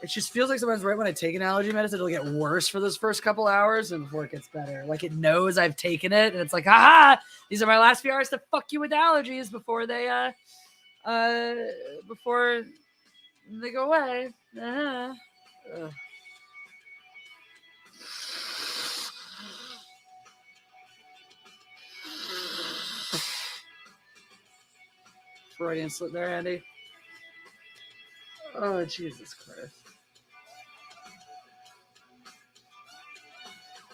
it just feels like sometimes right when I take an allergy medicine, it'll get worse for those first couple hours and before it gets better. Like it knows I've taken it, and it's like, aha, these are my last few hours to fuck you with allergies before they go away. Uh-huh. Freudian slip there, Andy. Oh, Jesus Christ.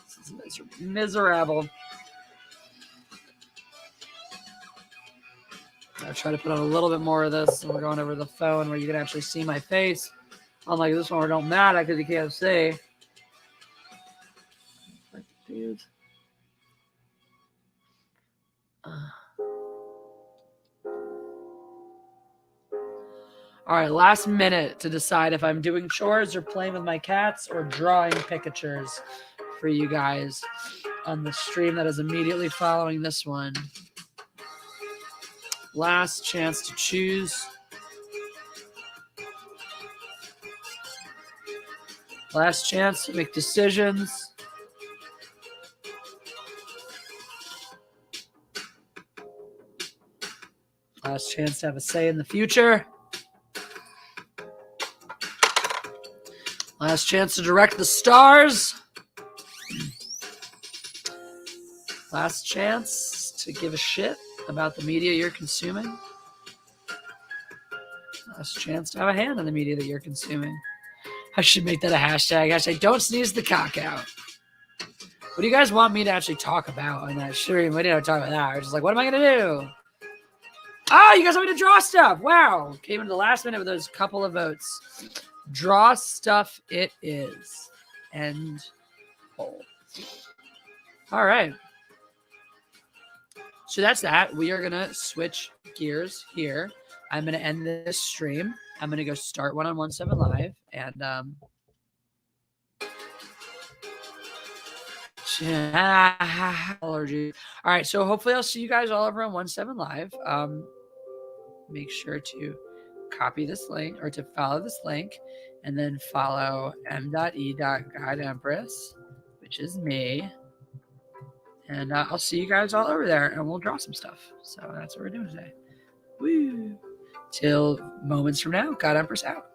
This is miserable. I'll try to put on a little bit more of this. And we're going over the phone where you can actually see my face. Unlike this one where it don't matter because you can't see. Like, dude. All right, last minute to decide if I'm doing chores or playing with my cats or drawing picatures for you guys on the stream that is immediately following this one. Last chance to choose. Last chance to make decisions. Last chance to have a say in the future. Last chance to direct the stars. Last chance to give a shit about the media you're consuming. Last chance to have a hand in the media that you're consuming. I should make that a hashtag. Hashtag don't sneeze the cock out. What do you guys want me to actually talk about on that stream? We didn't talk about that. We're just like, what am I going to do? Oh, you guys want me to draw stuff. Wow. Came into the last minute with those couple of votes. Draw stuff it is. End poll. All right. So that's that. We are going to switch gears here. I'm going to end this stream. I'm going to go start one on 1-7 Live. And allergy. All right. So hopefully I'll see you guys all over on 1-7 Live. Make sure to copy this link or to follow this link and then follow m.e.guideempress, which is me. And I'll see you guys all over there, and we'll draw some stuff. So that's what we're doing today. Woo! Till moments from now, God Empress out.